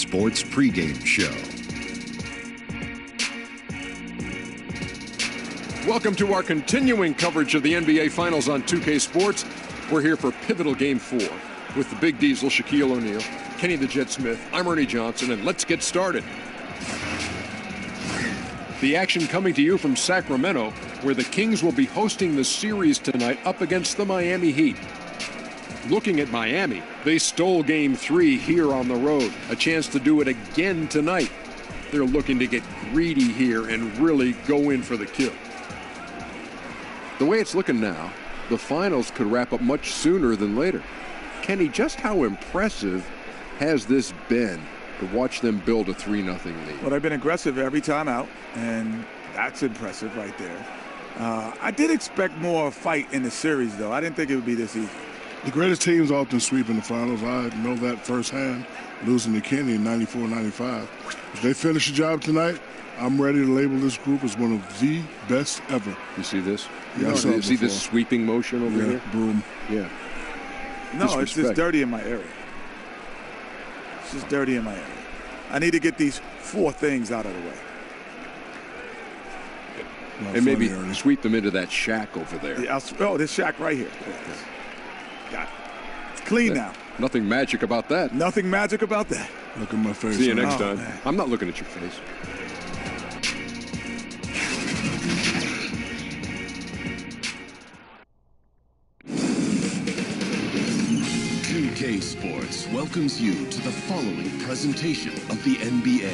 Sports pregame show. Welcome to our continuing coverage of the NBA Finals on 2K Sports. We're here for pivotal Game 4 with the Big Diesel, Shaquille O'Neal, Kenny the Jet Smith. I'm Ernie Johnson, and let's get started. The action coming to you from Sacramento, where the Kings will be hosting the series tonight up against the Miami Heat. Looking at Miami, they stole Game 3 here on the road. A chance to do it again tonight. They're looking to get greedy here and really go in for the kill. The way it's looking now, the finals could wrap up much sooner than later. Kenny, just how impressive has this been to watch them build a 3-0 lead? Well, they've been aggressive every time out, and that's impressive right there. I did expect more fight in the series, though. I didn't think it would be this easy. The greatest teams often sweep in the finals. I know that firsthand, losing to Kenny in 94-95. If they finish the job tonight, I'm ready to label this group as one of the best ever. You see this? Yeah, you see this sweeping motion over here? Boom. Yeah. No, it's just dirty in my area. It's just dirty in my area. I need to get these 4 things out of the way. And maybe sweep them into that shack over there. Yeah, this shack right here. Got it. It's clean now. Nothing magic about that. Nothing magic about that. Look at my face. See you next time. Man. I'm not looking at your face. K Sports welcomes you to the following presentation of the NBA.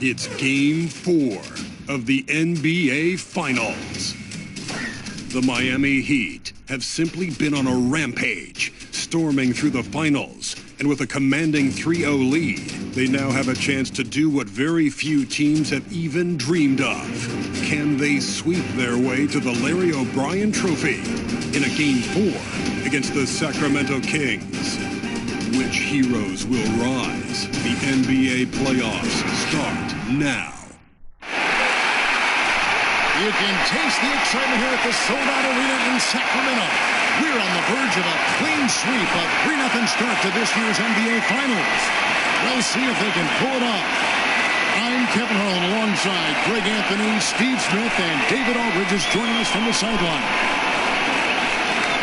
It's Game 4 of the NBA Finals. The Miami Heat have simply been on a rampage, storming through the finals. And with a commanding 3-0 lead, they now have a chance to do what very few teams have even dreamed of. Can they sweep their way to the Larry O'Brien Trophy in a Game 4 against the Sacramento Kings? Which heroes will rise? The NBA playoffs start now. You can taste the excitement here at the sold-out arena in Sacramento. We're on the verge of a clean sweep, a 3-0 start to this year's NBA Finals. We'll see if they can pull it off. I'm Kevin Harlan alongside Greg Anthony, Steve Smith, and David Aldridge is joining us from the sideline.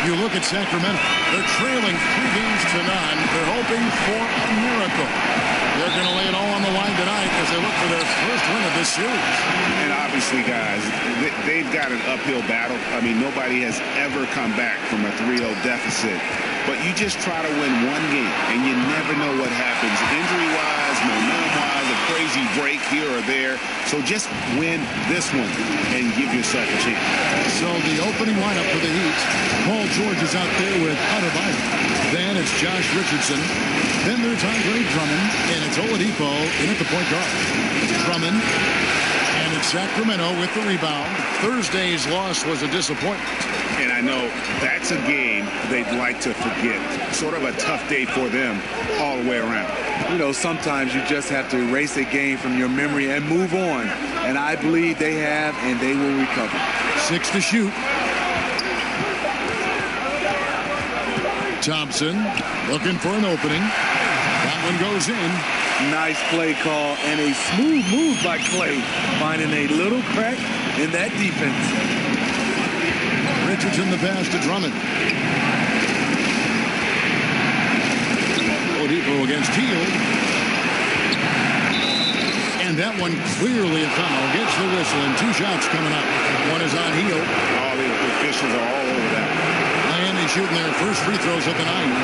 You look at Sacramento. They're trailing 3 games to none. They're hoping for a miracle. They're going to lay it all on the line tonight as they look for their first win of this series. And obviously, guys, they've got an uphill battle. I mean, nobody has ever come back from a 3-0 deficit. But you just try to win one game, and you never know what happens. Injury-wise, momentum-wise, a crazy break here or there. So just win this one and give yourself a chance. So the opening lineup for the Heat. Paul George is out there with Adebayo. Then it's Josh Richardson. Then there's Andre Drummond. And it's Oladipo in at the point guard. Drummond. And it's Sacramento with the rebound. Thursday's loss was a disappointment. And I know that's a game they'd like to forget. Sort of a tough day for them all the way around. You know, sometimes you just have to erase a game from your memory and move on. And I believe they have, and they will recover. 6 to shoot. Thompson looking for an opening. That one goes in. Nice play call and a smooth move by Clay, finding a little crack in that defense. Richardson the pass to Drummond. Oladipo against Hield. And that one clearly a foul. Gets the whistle and 2 shots coming up. One is on Hield. All the officials are all over that. Miami shooting their first free throws of the night.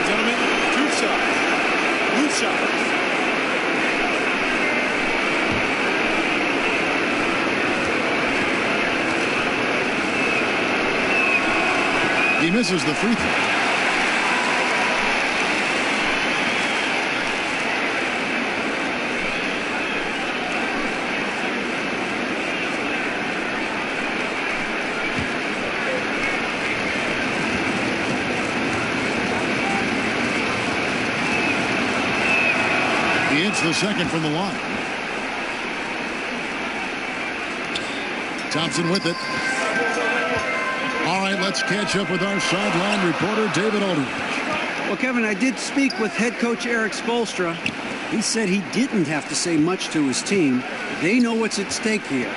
Gentlemen, 2 shots. 2 shots. He misses the free throw. It's the second from the line. Thompson with it. All right, let's catch up with our sideline reporter, David Aldridge. Well, Kevin, I did speak with head coach Erik Spoelstra. He said he didn't have to say much to his team. They know what's at stake here.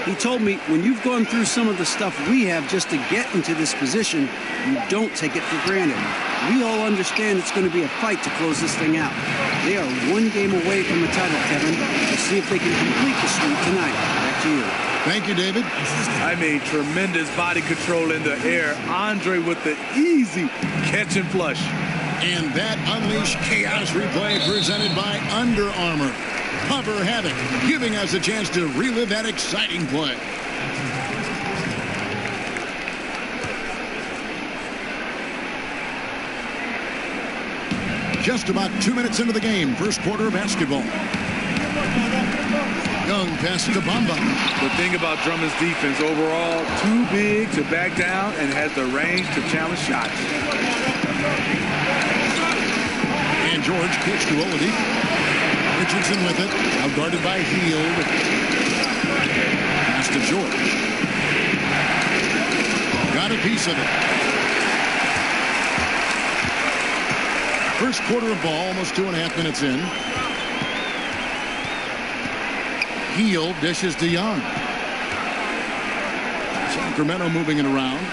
He told me, when you've gone through some of the stuff we have just to get into this position, you don't take it for granted. We all understand it's going to be a fight to close this thing out. They are one game away from the title, Kevin. We'll see if they can complete the sweep tonight. Back to you. Thank you, David. I mean, tremendous body control in the air. Andre with the easy catch and flush. And that Unleash Chaos replay presented by Under Armour. Hover Havoc, giving us a chance to relive that exciting play. Just about 2 minutes into the game, first quarter of basketball. Young passes to Bamba. The thing about Drummond's defense overall, too big to back down and has the range to challenge shots. And George kicks to Oladipo. Richardson with it, now guarded by Hield. Pass to George. Got a piece of it. First quarter of ball, almost 2.5 minutes in. Hield dishes to Young. Sacramento moving it around.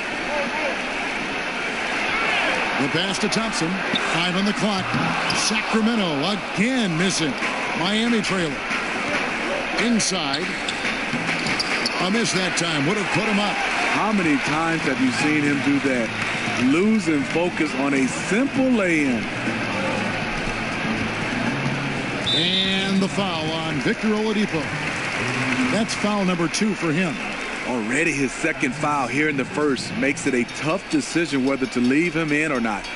The pass to Thompson. 5 on the clock. Sacramento again missing. Miami trailer. Inside. A miss that time. Would have put him up. How many times have you seen him do that? Losing focus on a simple lay-in. And the foul on Victor Oladipo. That's foul number 2 for him. Already his second foul here in the first makes it a tough decision whether to leave him in or not.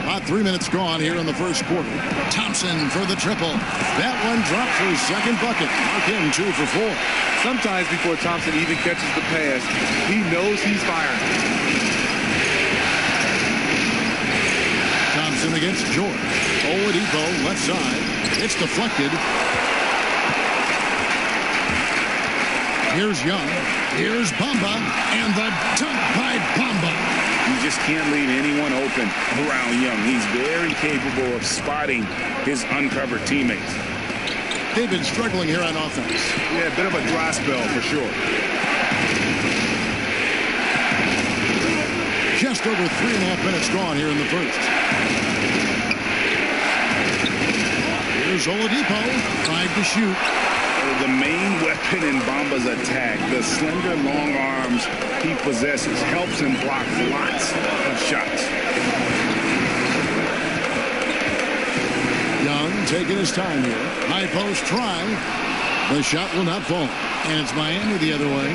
About 3 minutes gone here in the first quarter. Thompson for the triple. That one dropped for his second bucket. Mark him 2 for 4. Sometimes before Thompson even catches the pass, he knows he's firing. Thompson against George. Oladipo left side. It's deflected. Here's Young. Here's Bamba. And the dunk by Bamba. You just can't leave anyone open around Young. He's very capable of spotting his uncovered teammates. They've been struggling here on offense. Yeah, a bit of a dry spell for sure. Just over 3.5 minutes gone here in the first. Here's Oladipo. 5 to shoot. The main weapon in Bamba's attack, the slender, long arms he possesses, helps him block lots of shots. Young taking his time here. High post try. The shot will not fall. And it's Miami the other way.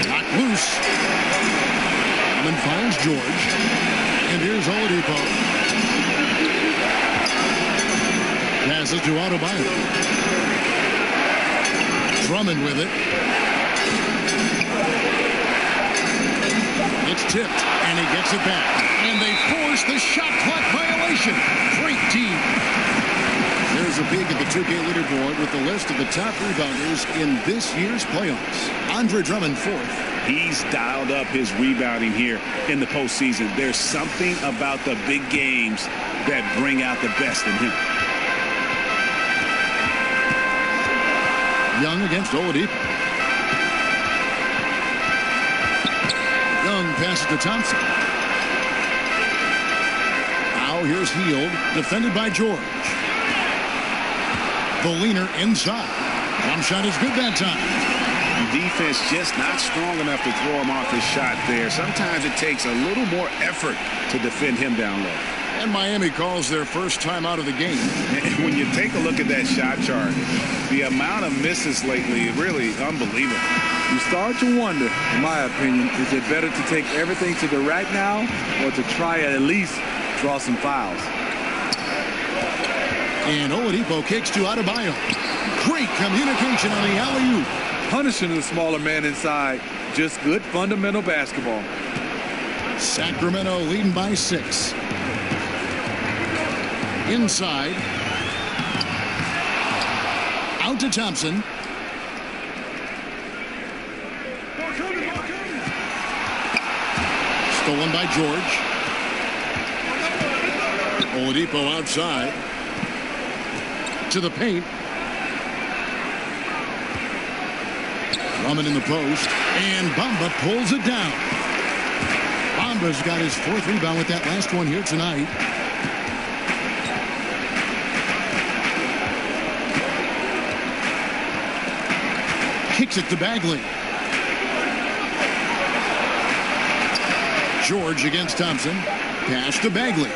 Knocked loose. And finds George. And here's Oladipo. Passes to Adebayo. Drummond with it. It's tipped, and he gets it back. And they force the shot clock violation. Great team. There's a peek at the 2K leaderboard with the list of the top rebounders in this year's playoffs. Andre Drummond 4th. He's dialed up his rebounding here in the postseason. There's something about the big games that bring out the best in him. Young against Oladipo. Young passes to Thompson. Now here's Hield, defended by George. The leaner inside. Jump shot is good that time. Defense just not strong enough to throw him off his shot there. Sometimes it takes a little more effort to defend him down low. And Miami calls their first time out of the game. And when you take a look at that shot chart, the amount of misses lately is really unbelievable. You start to wonder, in my opinion, is it better to take everything to the rack now or to try at least draw some fouls? And Oladipo kicks to Adebayo. Great communication on the alley-oop. punishing the smaller man inside. Just good fundamental basketball. Sacramento leading by 6. Inside. Out to Thompson. Stolen by George. Oladipo outside. To the paint. Drummond in the post. And Bamba pulls it down. Bamba's got his 4th rebound with that last one here tonight. Kicks it to Bagley. George against Thompson. Pass to Bagley.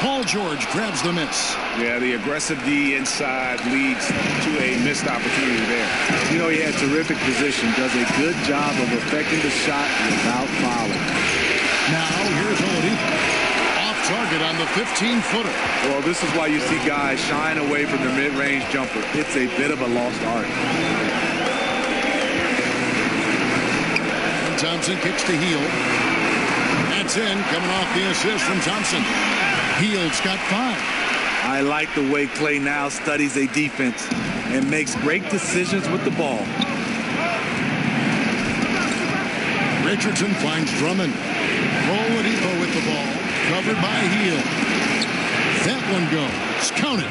Paul George grabs the miss. Yeah, the aggressive D inside leads to a missed opportunity there. You know, he had terrific position. Does a good job of affecting the shot without fouling. Now, here's Oladipo. Off target on the 15-footer. Well, this is why you see guys shying away from their mid-range jumper. It's a bit of a lost art. Thompson kicks to Hield. That's in, coming off the assist from Thompson. Hield's got 5. I like the way Klay now studies a defense and makes great decisions with the ball. Richardson finds Drummond. Oladipo with the ball. Covered by Hield. That one goes. Count it.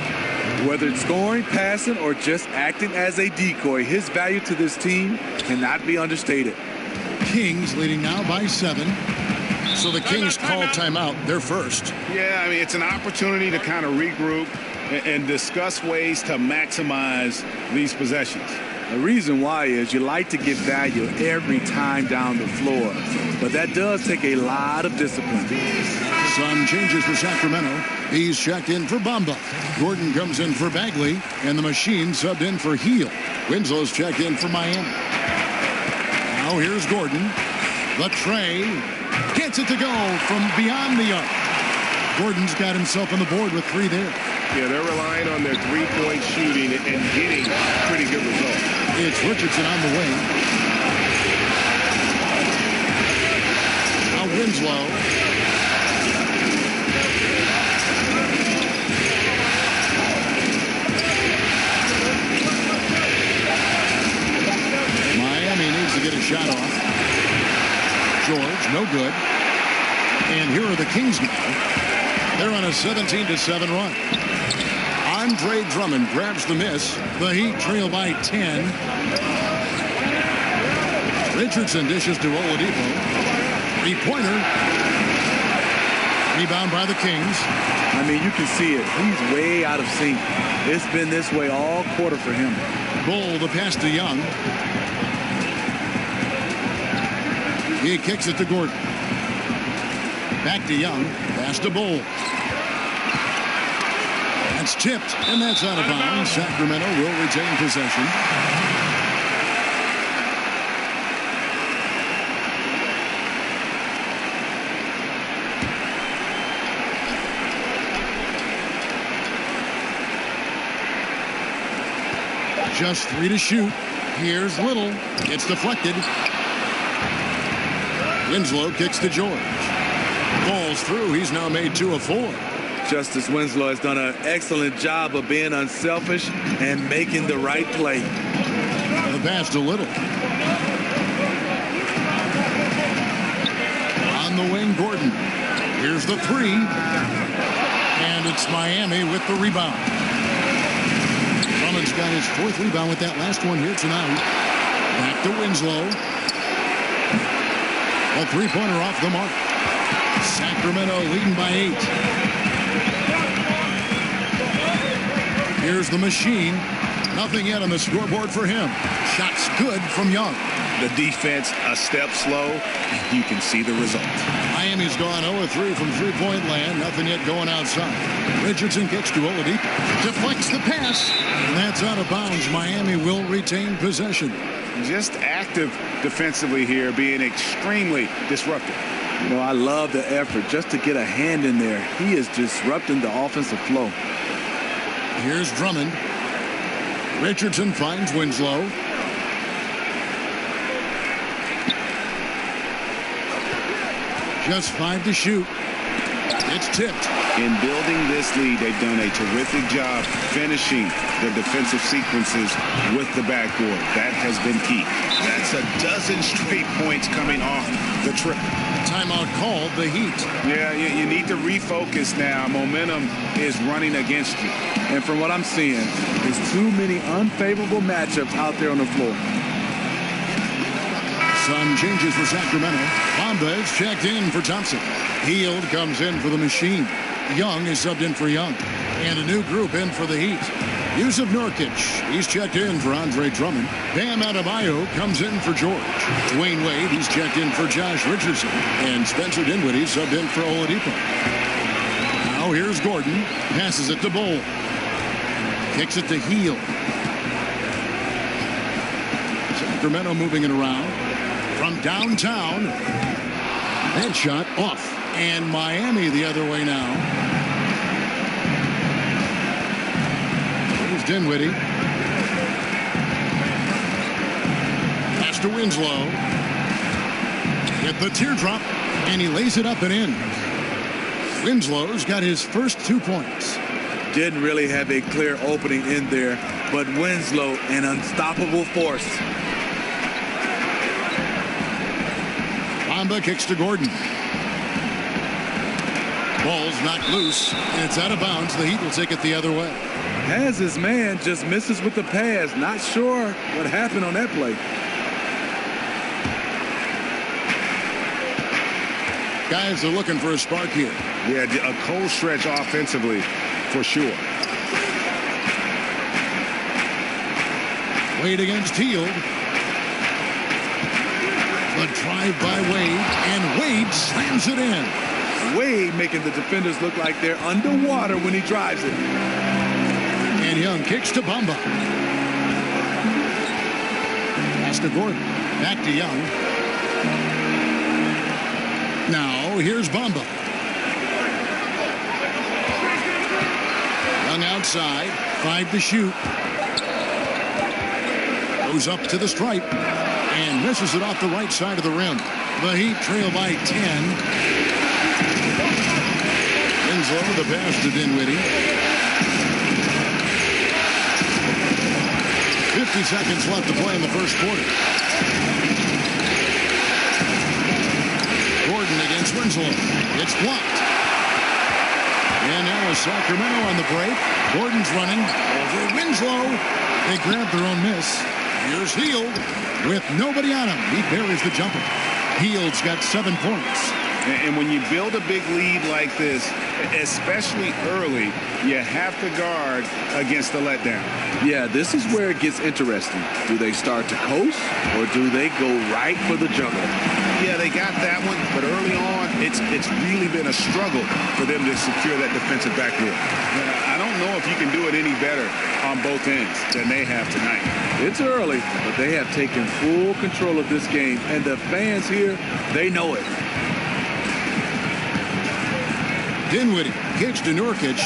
Whether it's scoring, passing, or just acting as a decoy, his value to this team cannot be understated. Kings leading now by 7. So the Kings call timeout. They're first. Yeah, I mean, it's an opportunity to kind of regroup and discuss ways to maximize these possessions. The reason why is you like to get value every time down the floor, but that does take a lot of discipline. Some changes for Sacramento. He's checked in for Bamba. Gordon comes in for Bagley, and the machine subbed in for Hield. Winslow's checked in for Miami. Now here's Gordon. The tray. Gets it to go from beyond the arc. Gordon's got himself on the board with 3 there. Yeah, they're relying on their three-point shooting and getting pretty good results. It's Richardson on the wing. Now Winslow. Miami needs to get a shot off. George, no good. And here are the Kings now. They're on a 17-7 run. Andre Drummond grabs the miss. The Heat trail by 10. Richardson dishes to Oladipo. 3-pointer. Rebound by the Kings. I mean, you can see it. He's way out of sync. It's been this way all quarter for him. Bull the pass to Young. He kicks it to Gordon. Back to Young. Pass to Bull. That's tipped, and that's out of bounds. Sacramento will retain possession. Just 3 to shoot. Here's Little. It's deflected. Winslow kicks to George. Falls through. He's now made 2 of 4. Justice Winslow has done an excellent job of being unselfish and making the right play. The pass to Little. On the wing, Gordon. Here's the 3. And it's Miami with the rebound. Drummond's got his 4th rebound with that last one here tonight. Back to Winslow. A 3-pointer off the mark. Sacramento leading by 8. Here's the machine. Nothing yet on the scoreboard for him. Shots good from Young. The defense a step slow, and you can see the result. Miami's gone 0-3 from three-point land. Nothing yet going outside. Richardson kicks to Oladipo. Deflects the pass. And that's out of bounds. Miami will retain possession. Just active defensively here, being extremely disruptive. You know, I love the effort just to get a hand in there. He is disrupting the offensive flow. Here's Drummond. Richardson finds Winslow. Just 5 to shoot. It's tipped. In building this lead, they've done a terrific job finishing the defensive sequences with the backboard. That has been key. That's a dozen straight points coming off the trip. Timeout called, the Heat. Yeah, you need to refocus now. Momentum is running against you. And from what I'm seeing, there's too many unfavorable matchups out there on the floor. Some changes for Sacramento. Bamba is checked in for Thompson. Hield comes in for the Machine. Young is subbed in for Young. And a new group in for the Heat. Jusuf Nurkic, he's checked in for Andre Drummond. Bam Adebayo comes in for George. Dwayne Wade, he's checked in for Josh Richardson. And Spencer Dinwiddie subbed in for Oladipo. Now here's Gordon. Passes it to Bol. Kicks it to Hield. Sacramento moving it around. From downtown. That shot off. And Miami the other way now. Here's Dinwiddie. Pass to Winslow. Get the teardrop. And he lays it up and in. Winslow's got his first 2 points. Didn't really have a clear opening in there, but Winslow, an unstoppable force. Bamba kicks to Gordon. Ball's knocked loose, and it's out of bounds. The Heat will take it the other way. Has his man, just misses with the pass. Not sure what happened on that play. Guys are looking for a spark here. Yeah, a cold stretch offensively, for sure. Wade against Hield. The drive by Wade, and Wade slams it in. Wade making the defenders look like they're underwater when he drives it. And Young kicks to Bamba. Pass to Gordon. Back to Young. Now here's Bamba. Young outside. 5 to shoot. Goes up to the stripe. And misses it off the right side of the rim. The Heat trail by 10. Winslow the pass to Dinwiddie. 50 seconds left to play in the first quarter. Gordon against Winslow. It's blocked. And now Sacramento on the break. Gordon's running over Winslow. They grab their own miss. Here's Hield with nobody on him. He buries the jumper. Hield's got 7 points. And when you build a big lead like this, especially early, you have to guard against the letdown. Yeah, this is where it gets interesting. Do they start to coast, or do they go right for the jumper? Yeah, they got that one, but early on, it's really been a struggle for them to secure that defensive backboard. I don't know if you can do it any better on both ends than they have tonight. It's early, but they have taken full control of this game, and the fans here, they know it. Dinwiddie kicks to Nurkic.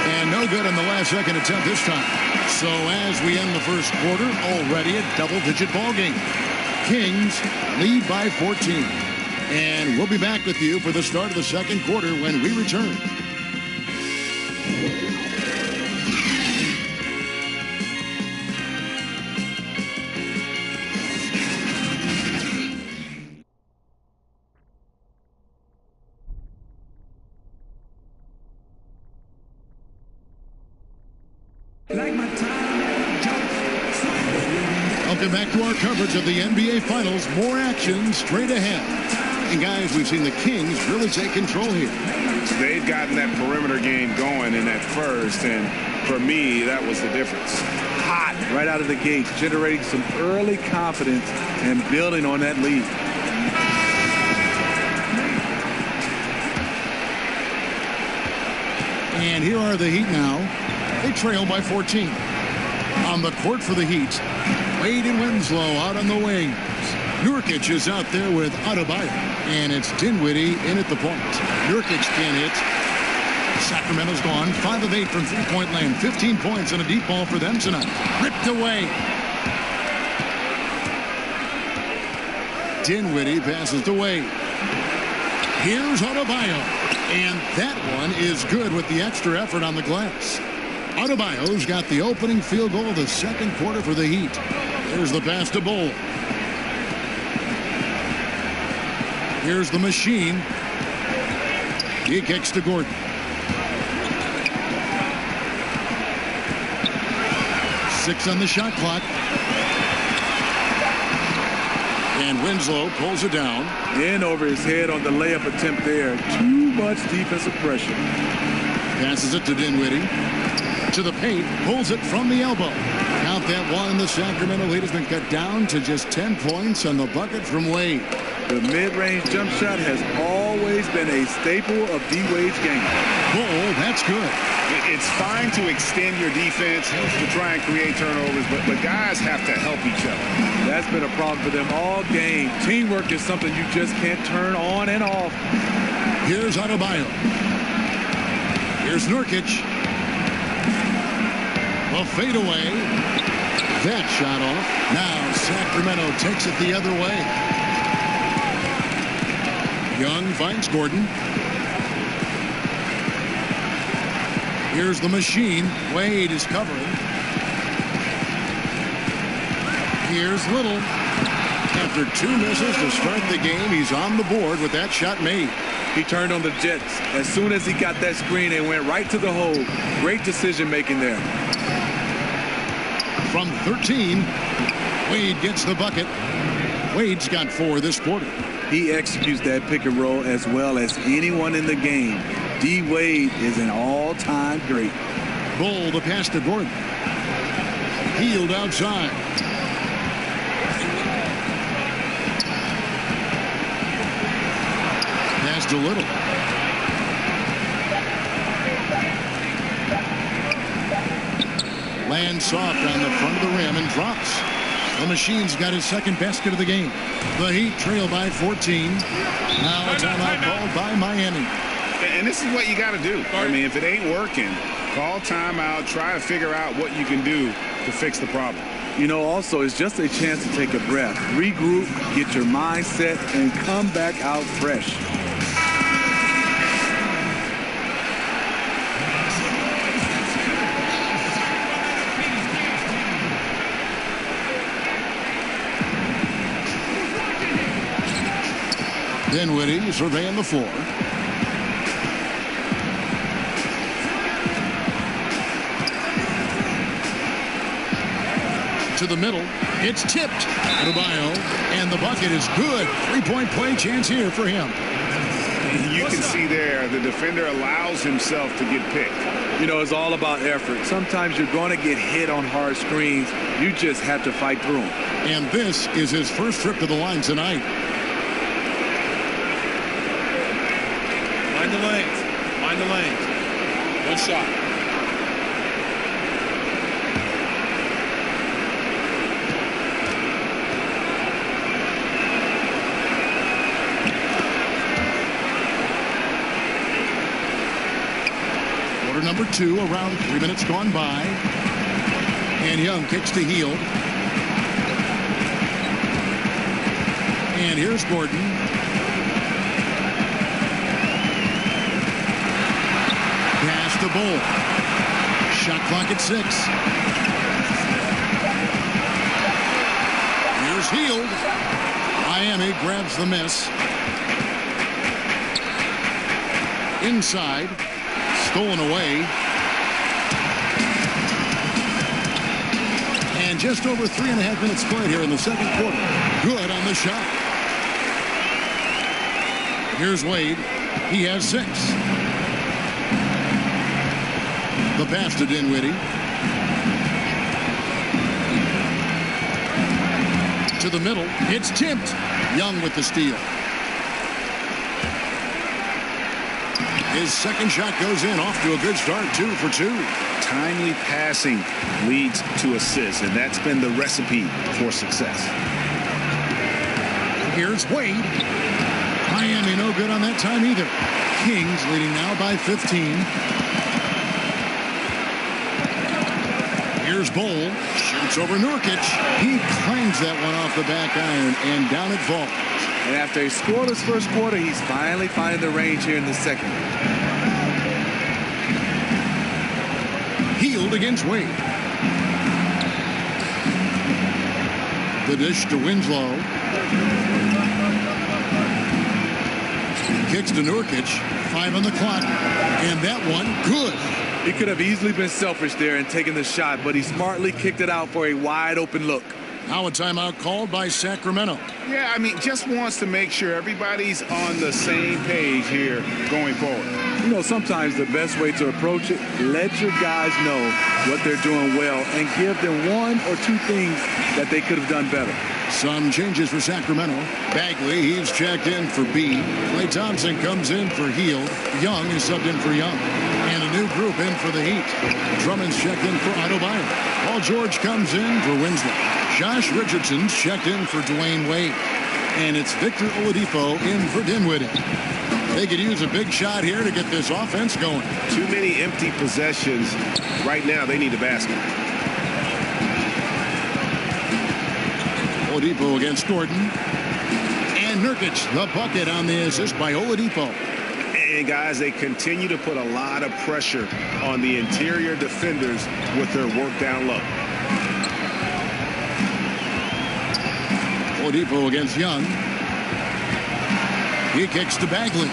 And no good on the last second attempt this time. So as we end the first quarter, already a double-digit ball game. Kings lead by 14. And we'll be back with you for the start of the second quarter when we return. Welcome back to our coverage of the NBA Finals. More action straight ahead. And guys, we've seen the Kings really take control here. They've gotten that perimeter game going in that first, and for me, that was the difference. Hot right out of the gate, generating some early confidence and building on that lead. And here are the Heat now. They trail by 14. On the court for the Heat, Wade and Winslow out on the wings. Nurkic is out there with Adebayo. And it's Dinwiddie in at the point. Nurkic can't hit. Sacramento's gone 5 of 8 from three-point land. 15 points and a deep ball for them tonight. Ripped away. Dinwiddie passes to Wade. Here's Adebayo. And that one is good with the extra effort on the glass. Adebayo's got the opening field goal of the second quarter for the Heat. Here's the pass to Bol. Here's the machine. He kicks to Gordon. Six on the shot clock. And Winslow pulls it down. In over his head on the layup attempt there. Too much defensive pressure. Passes it to Dinwiddie. To the paint. Pulls it from the elbow. Count that one. The Sacramento lead has been cut down to just 10 points on the bucket from Wade. The mid-range jump shot has always been a staple of D-Wade's game. Bol, that's good. It's fine to extend your defense to try and create turnovers, but guys have to help each other. That's been a problem for them all game. Teamwork is something you just can't turn on and off. Here's Adebayo. Here's Nurkic. A fadeaway. That shot off. Now Sacramento takes it the other way. Young finds Gordon. Here's the machine. Wade is covering. Here's Little. After 2 misses to start the game, he's on the board with that shot made. He turned on the Jets. As soon as he got that screen, it went right to the hole. Great decision making there. From 13, Wade gets the bucket. Wade's got 4 this quarter. He executes that pick and roll as well as anyone in the game. D. Wade is an all-time great. Bol, the pass to Gordon. Healed outside. Pass to Little. Lands soft on the front of the rim and drops. The machine's got his second basket of the game. The Heat trail by 14. Now a timeout called by Miami. And this is what you got to do. I mean, if it ain't working, call timeout, try to figure out what you can do to fix the problem. You know, also, it's just a chance to take a breath, regroup, get your mind set, and come back out fresh. Dinwiddie surveying the floor. To the middle. It's tipped. Adebayo. And the bucket is good. 3-point play chance here for him. You can see there the defender allows himself to get picked. You know, it's all about effort. Sometimes you're going to get hit on hard screens. You just have to fight through them. And this is his first trip to the line tonight. Mind the lanes. Mind the lanes. One shot. Quarter number 2, around 3 minutes gone by. And Young kicks to Hield. And here's Gordon. Pass to Bol. Shot clock at 6. Here's Hield. Miami grabs the miss. Inside. Stolen away. And just over 3.5 minutes played here in the second quarter. Good on the shot. Here's Wade. He has 6. The pass to Dinwiddie. To the middle. It's tipped. Young with the steal. His second shot goes in, off to a good start, 2 for 2. Timely passing leads to assists, and that's been the recipe for success. Here's Wade. Miami no good on that time either. Kings leading now by 15. Here's Bowl. Shoots over Nurkic. He clangs that one off the back iron, and down it falls. And after a scoreless first quarter, he's finally finding the range here in the second. Hield against Wade. The dish to Winslow. Kicks to Nurkic. 5 on the clock. And that one, good. He could have easily been selfish there and taken the shot, but he smartly kicked it out for a wide open look. Now a timeout called by Sacramento. Yeah, I mean, just wants to make sure everybody's on the same page here going forward. You know, sometimes the best way to approach it, let your guys know what they're doing well and give them 1 or 2 things that they could have done better. Some changes for Sacramento. Bagley, he's checked in for B. Klay Thompson comes in for Hield. Young is subbed in for Young. And a new group in for the Heat. Drummond's checked in for Adebayo. Paul George comes in for Winslow. Josh Richardson's checked in for Dwayne Wade. And it's Victor Oladipo in for Dinwiddie. They could use a big shot here to get this offense going. Too many empty possessions. Right now, they need a basket. Oladipo against Gordon. And Nurkic, the bucket on the assist by Oladipo. And guys, they continue to put a lot of pressure on the interior defenders with their work down low. Oladipo against Young. He kicks to Bagley.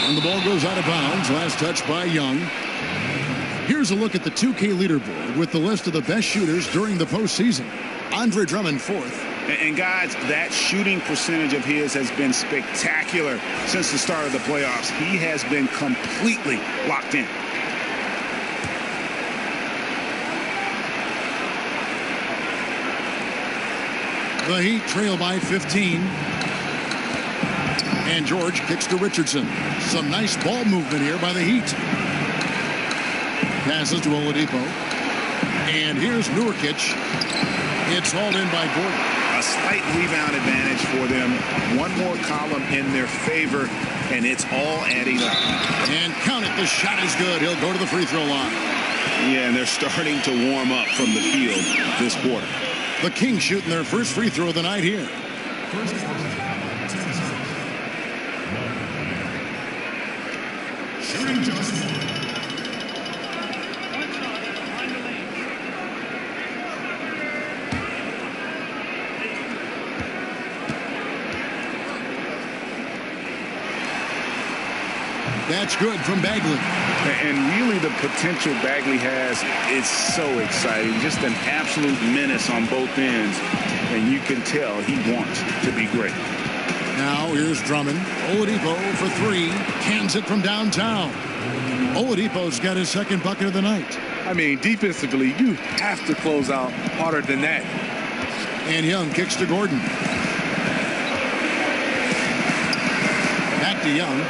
And the ball goes out of bounds. Last touch by Young. Here's a look at the 2K leaderboard with the list of the best shooters during the postseason. Andre Drummond 4th. And guys, that shooting percentage of his has been spectacular since the start of the playoffs. He has been completely locked in. The Heat trail by 15. And George kicks to Richardson. Some nice ball movement here by the Heat. Passes to Oladipo. And here's Nurkic. It's hauled in by Gordon. A slight rebound advantage for them. One more column in their favor, and it's all adding up. And count it. The shot is good. He'll go to the free throw line. Yeah, and they're starting to warm up from the field this quarter. The Kings shooting their first free throw of the night here. Shooting just one. That's good from Bagley. And really the potential Bagley has is so exciting. Just an absolute menace on both ends. And you can tell he wants to be great. Now here's Drummond. Oladipo for 3. Cans it from downtown. Oladipo's got his second bucket of the night. I mean, defensively, you have to close out harder than that. And Young kicks to Gordon. Back to Young.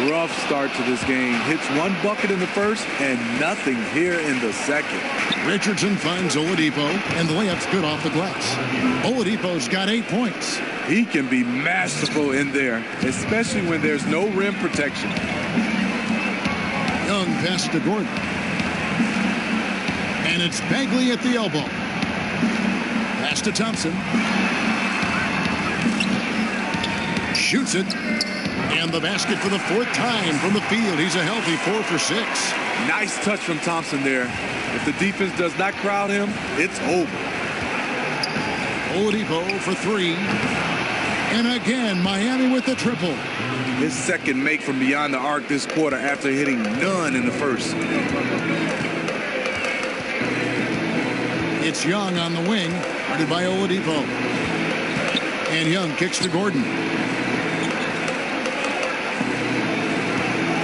Rough start to this game. Hits 1 bucket in the first and nothing here in the second. Richardson finds Oladipo, and the layup's good off the glass. Oladipo's got 8 points. He can be masterful in there, especially when there's no rim protection. Young pass to Gordon. And it's Bagley at the elbow. Pass to Thompson. Shoots it. And the basket for the 4th time from the field. He's a healthy 4 for 6. Nice touch from Thompson there. If the defense does not crowd him, it's over. Oladipo for 3. And again, Miami with the triple. His second make from beyond the arc this quarter after hitting none in the first. It's Young on the wing, guarded by Oladipo. And Young kicks to Gordon.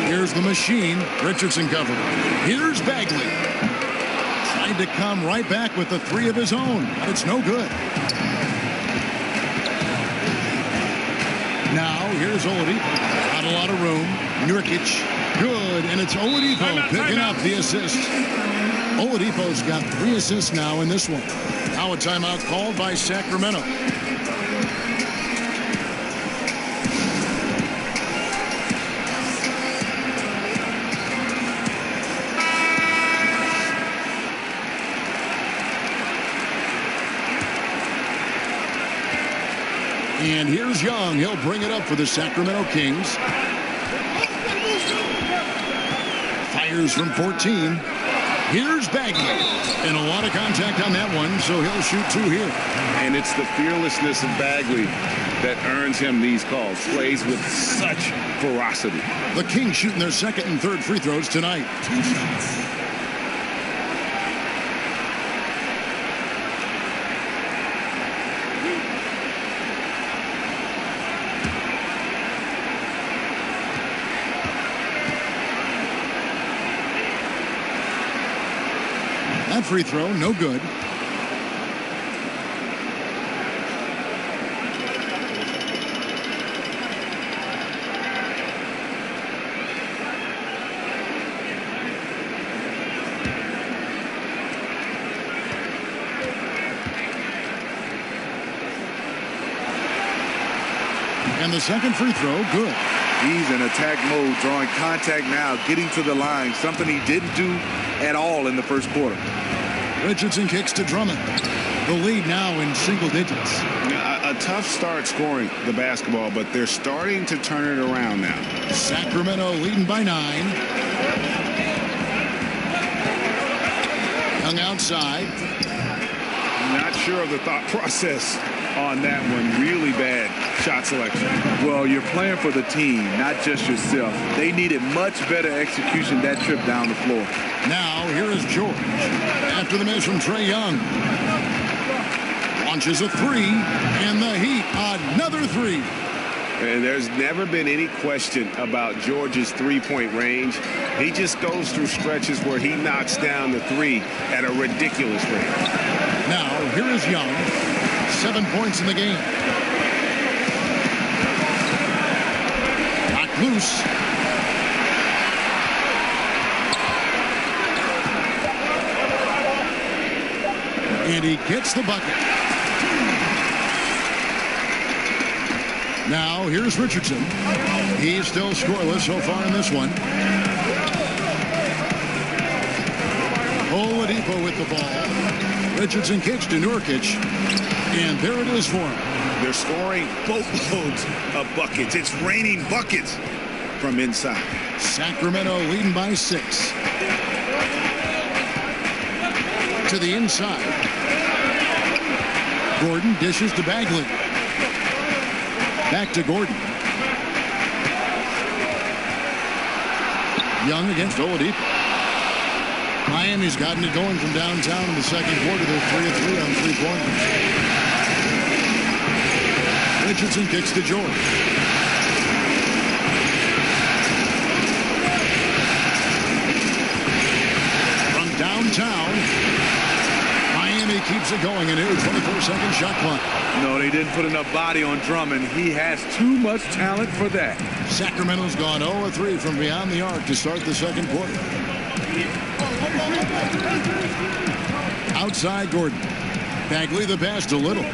Here's the machine. Richardson covered. Here's Bagley. Trying to come right back with the 3 of his own. It's no good. Now here's Oladipo. Not a lot of room. Nurkic. Good. And it's Oladipo picking up the assist. Oladipo's got 3 assists now in this one. Now a timeout called by Sacramento. And here's Young. He'll bring it up for the Sacramento Kings. Fires from 14. Here's Bagley. And a lot of contact on that one, so he'll shoot 2 here. And it's the fearlessness of Bagley that earns him these calls. Plays with such ferocity. The Kings shooting their second and third free throws tonight. 2 shots. That free throw, no good. And the second free throw, good. He's in attack mode, drawing contact now, getting to the line, something he didn't do at all in the first quarter. Richardson kicks to Drummond. The lead now in single digits. A tough start scoring the basketball, but they're starting to turn it around now. Sacramento leading by 9. Young outside. Not sure of the thought process on that one. Really bad shot selection. Well, you're playing for the team, not just yourself. They needed much better execution that trip down the floor. Now, here is George. After the miss from Trae Young. Launches a 3, and the Heat, another 3. And there's never been any question about George's three-point range. He just goes through stretches where he knocks down the 3 at a ridiculous rate. Now, here is Young. 7 points in the game. Knocked loose. And he gets the bucket. Now, here's Richardson. He's still scoreless so far in this one. Oladipo with the ball. Richardson kicks to Nurkic. And there it is for him. They're scoring boatloads of buckets. It's raining buckets from inside. Sacramento leading by 6. To the inside. Gordon dishes to Bagley. Back to Gordon. Young against Oladipo. Miami's gotten it going from downtown in the second quarter. They're 3 of 3 on 3-pointers. Richardson kicks to George. From downtown, Miami keeps it going. A new 24-second shot clock. No, they didn't put enough body on Drummond. He has too much talent for that. Sacramento's gone 0 of 3 from beyond the arc to start the second quarter. Outside Gordon. Bagley the pass to Little.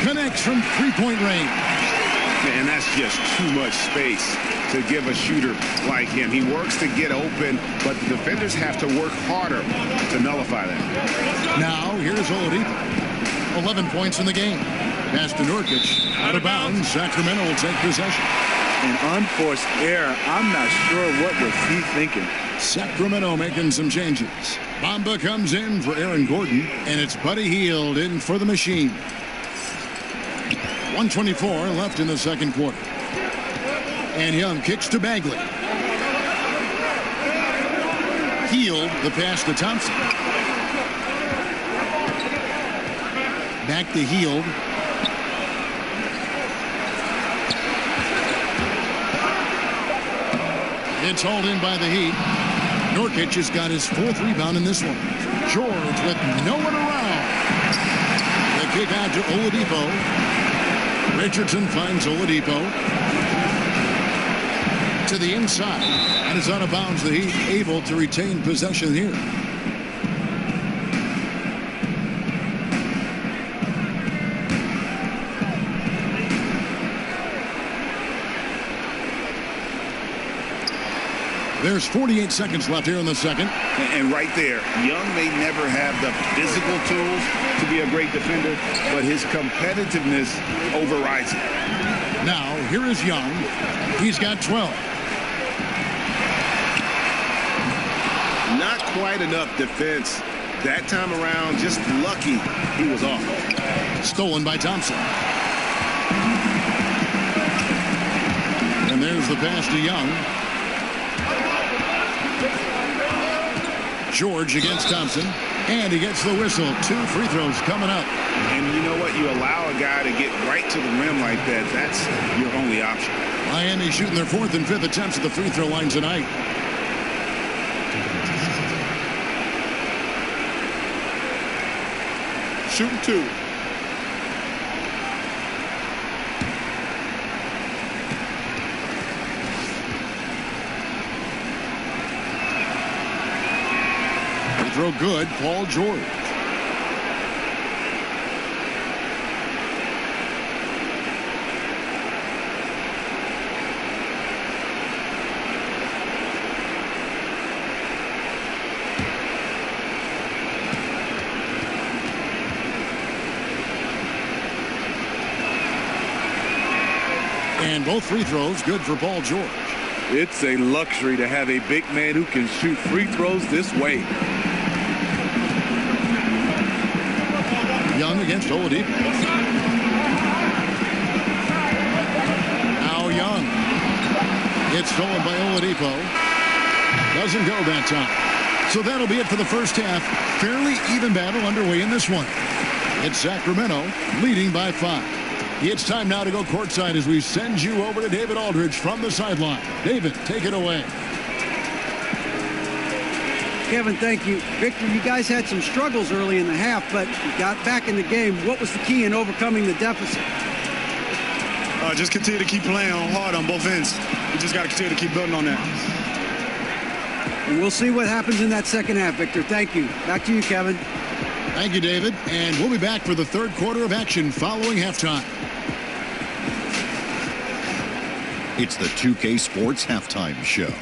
Connects from 3-point range. Man, that's just too much space to give a shooter like him. He works to get open, but the defenders have to work harder to nullify that. Now, here's Oladipo. 11 points in the game. Pass to Nurkic. Out of bounds. Sacramento will take possession. An unforced error. I'm not sure what was he thinking. Sacramento making some changes. Bamba comes in for Aaron Gordon, and it's Buddy Hield in for the Machine. 1:24 left in the second quarter. And Young kicks to Bagley. Hield the pass to Thompson. Back to Hield. It's hauled in by the Heat. Nurkic has got his 4th rebound in this one. George with no one around. The kick out to Oladipo. Richardson finds Oladipo. to the inside. And it's out of bounds. The Heat able to retain possession here. There's 48 seconds left here in the second. And right there, Young may never have the physical tools to be a great defender, but his competitiveness overrides it. Now, here is Young. He's got 12. Not quite enough defense that time around. Just lucky he was off. Stolen by Thompson. And there's the pass to Young. George against Thompson, and he gets the whistle. 2 free throws coming up. And you know what? You allow a guy to get right to the rim like that. That's your only option. Miami shooting their 4th and 5th attempts at the free throw line tonight. Shooting 2. Throw good, Paul George. And both free throws good for Paul George. It's a luxury to have a big man who can shoot free throws this way. Young against Oladipo. Now Young. It's stolen by Oladipo. Doesn't go that time. So that'll be it for the first half. Fairly even battle underway in this one. It's Sacramento leading by 5. It's time now to go courtside as we send you over to David Aldridge from the sideline. David, take it away. Kevin, thank you. Victor, you guys had some struggles early in the half, but you got back in the game. What was the key in overcoming the deficit? Just continue to keep playing hard on both ends. We just got to continue to keep building on that. And we'll see what happens in that second half, Victor. Thank you. Back to you, Kevin. Thank you, David. And we'll be back for the third quarter of action following halftime. It's the 2K Sports Halftime Show.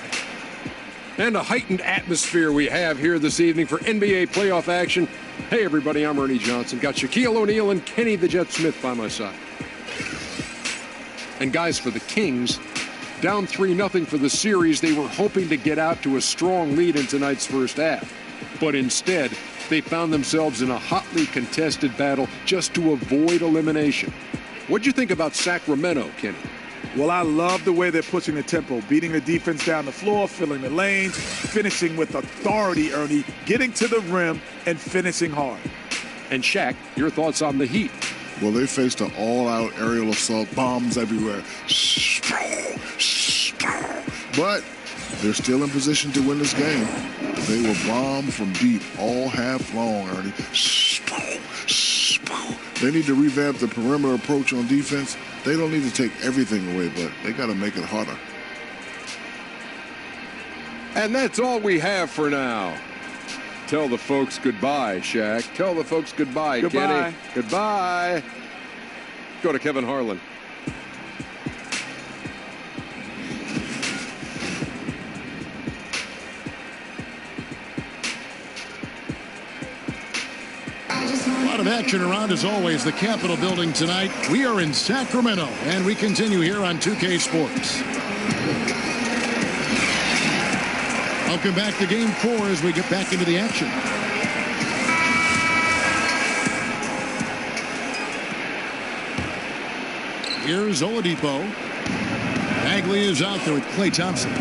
And a heightened atmosphere we have here this evening for NBA playoff action. Hey, everybody, I'm Ernie Johnson. Got Shaquille O'Neal and Kenny the Jet Smith by my side. And guys, for the Kings, down 3-0 for the series, they were hoping to get out to a strong lead in tonight's first half. But instead, they found themselves in a hotly contested battle just to avoid elimination. What'd you think about Sacramento, Kenny? Well, I love the way they're pushing the tempo, beating the defense down the floor, filling the lanes, finishing with authority, Ernie, getting to the rim and finishing hard. And Shaq, your thoughts on the Heat? Well, they faced an all-out aerial assault, bombs everywhere. But they're still in position to win this game. They were bombed from deep all half long, Ernie. They need to revamp the perimeter approach on defense. They don't need to take everything away, but they got to make it harder. And that's all we have for now. Tell the folks goodbye, Shaq. Tell the folks goodbye, Goodbye. Kenny. Goodbye. Go to Kevin Harlan. A lot of action around, as always, the Capitol building tonight. We are in Sacramento, and we continue here on 2K Sports. Welcome back to Game 4 as we get back into the action. Here's Oladipo. Bagley is out there with Klay Thompson.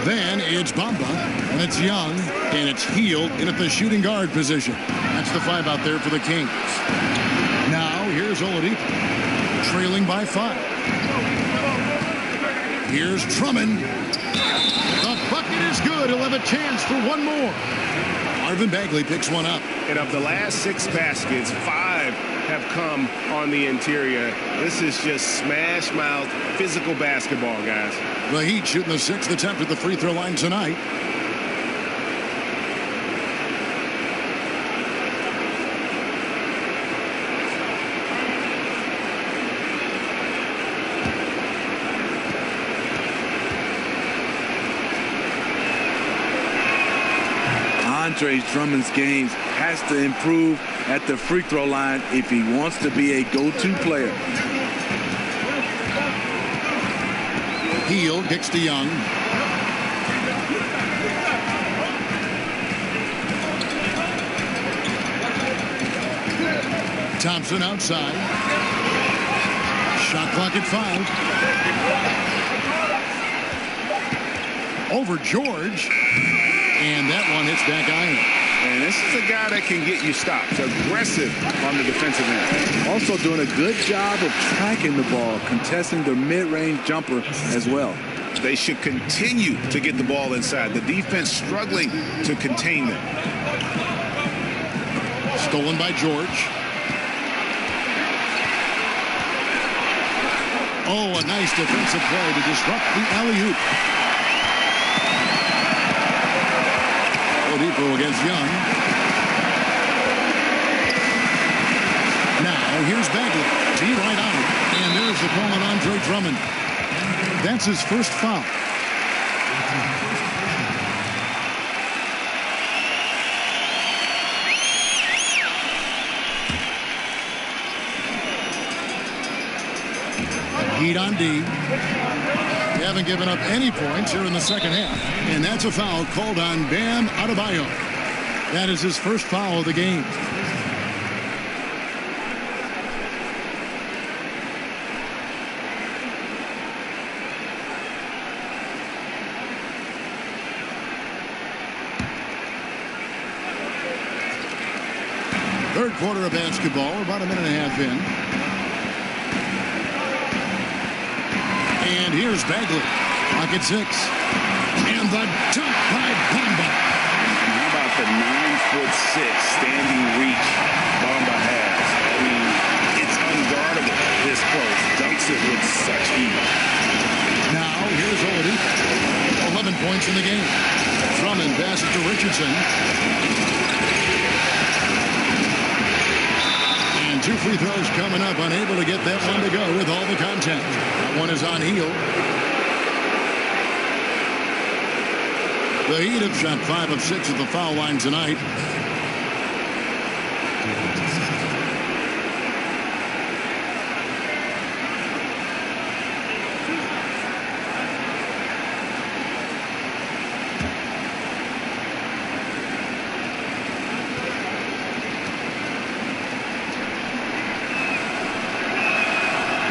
Then it's Bamba, and it's Young, and it's Hield in at the shooting guard position. That's the 5 out there for the Kings. Now here's Oladipo, trailing by 5. Here's Drummond. The bucket is good. He'll have a chance for one more. Marvin Bagley picks one up. And of the last 6 baskets, 5 have come on the interior. This is just smash mouth physical basketball, guys. The Heat shooting the 6th attempt at the free throw line tonight. Andre Drummond's game has to improve at the free throw line if he wants to be a go-to player. Hield kicks to Young. Thompson outside. Shot clock at 5. Over George. And that one hits back iron. And this is a guy that can get you stops. Aggressive on the defensive end. Also doing a good job of tracking the ball, contesting the mid-range jumper as well. They should continue to get the ball inside. The defense struggling to contain them. Stolen by George. Oh, a nice defensive play to disrupt the alley-oop. Oladipo against Young. Now, here's Bagley. Tee right on it. And there's the call on Andre Drummond. That's his first foul. Heat on D. They haven't given up any points here in the second half. And that's a foul called on Bam Adebayo. That is his first foul of the game. Third quarter of basketball, about a minute and a half in. And here's Bagley. Clock at 6. And the dunk by Bamba. How about the 9'6" standing reach Bamba has? I mean, it's unguardable this close. Dunks it with such ease. Now, here's Oladipo. 11 points in the game. Drummond passes to Richardson. And 2 free throws coming up. Unable to get that one to go with all the contact. That one is on Hield. The Heat have shot 5 of 6 at the foul line tonight.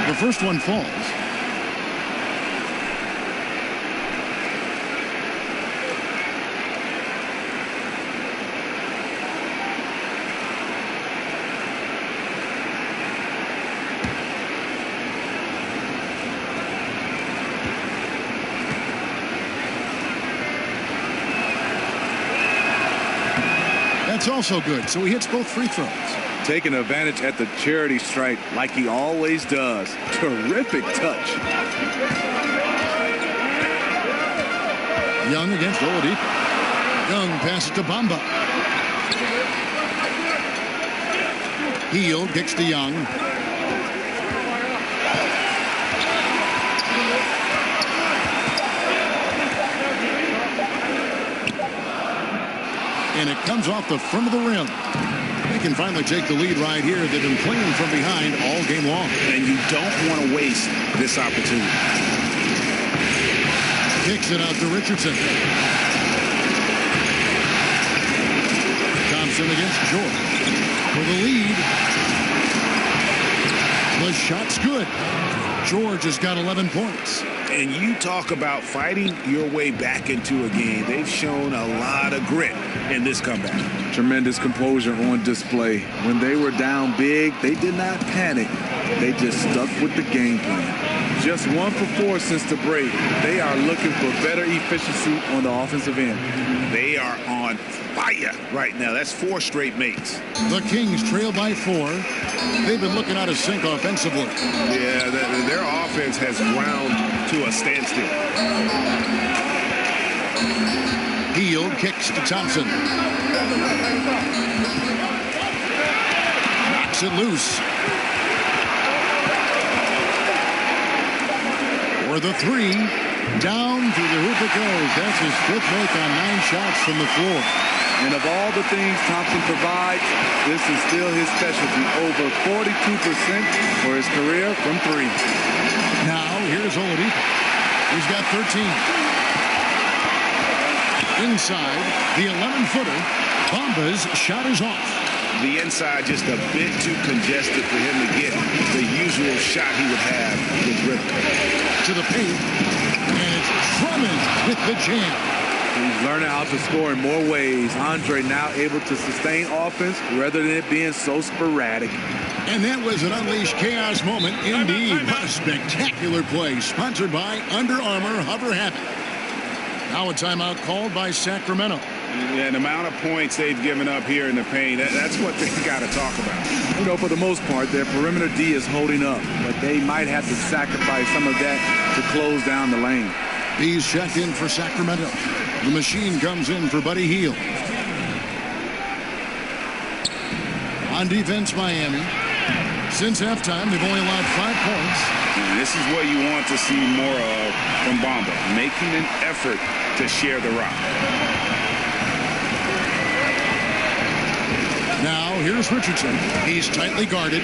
The first one falls. That's also good. So he hits both free throws. Taking advantage at the charity stripe like he always does. Terrific touch. Young against Oladipo. Young passes to Bamba. Hield kicks to Young. And it comes off the front of the rim. They can finally take the lead right here. They've been playing from behind all game long. And you don't want to waste this opportunity. Kicks it out to Richardson. Thompson against George. For the lead. The shot's good. George has got 11 points. And you talk about fighting your way back into a game. They've shown a lot of grit in this comeback. Tremendous composure on display. When they were down big, they did not panic. They just stuck with the game plan. Just 1 for 4 since the break. They are looking for better efficiency on the offensive end. They are on on fire right now. That's 4 straight makes. The Kings trail by 4. They've been looking out of sync offensively. Yeah, their offense has ground to a standstill. Hield kicks to Thompson. Knocks it loose. For the 3. Down through the hoop it goes. That's his 5th make on 9 shots from the floor. And of all the things Thompson provides, this is still his specialty. Over 42% for his career from 3. Now here's Oladipo. He's got 13. Inside, the 11-footer. Bamba's shot is off. The inside just a bit too congested for him to get the usual shot he would have with Rivka. To the paint, and it's Drummond with the jam. He's learning how to score in more ways. Andre now able to sustain offense rather than it being so sporadic. And that was an unleashed chaos moment indeed. What a spectacular play, sponsored by Under Armour Hover Habit. Now a timeout called by Sacramento. Yeah, the amount of points they've given up here in the paint, that's what they got to talk about. You know, for the most part, their perimeter D is holding up, but they might have to sacrifice some of that to close down the lane. He's checked in for Sacramento. The machine comes in for Buddy Hield. On defense, Miami. Since halftime, they've only allowed 5 points. And this is what you want to see more of from Bamba, making an effort to share the rock. Now, here's Richardson. He's tightly guarded.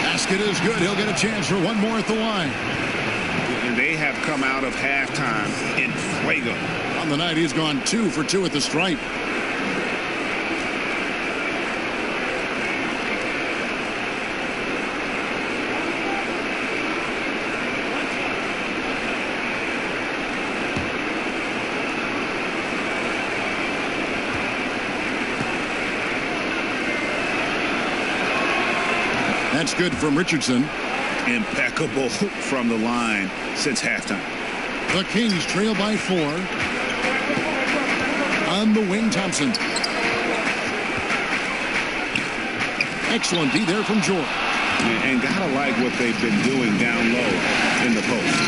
Basket is good. He'll get a chance for one more at the line. They have come out of halftime in fuego. On the night, he's gone 2 for 2 at the stripe. That's good from Richardson. Impeccable from the line since halftime. The Kings trail by 4. On the wing, Thompson. Excellent D there from Jordan. And gotta like what they've been doing down low in the post.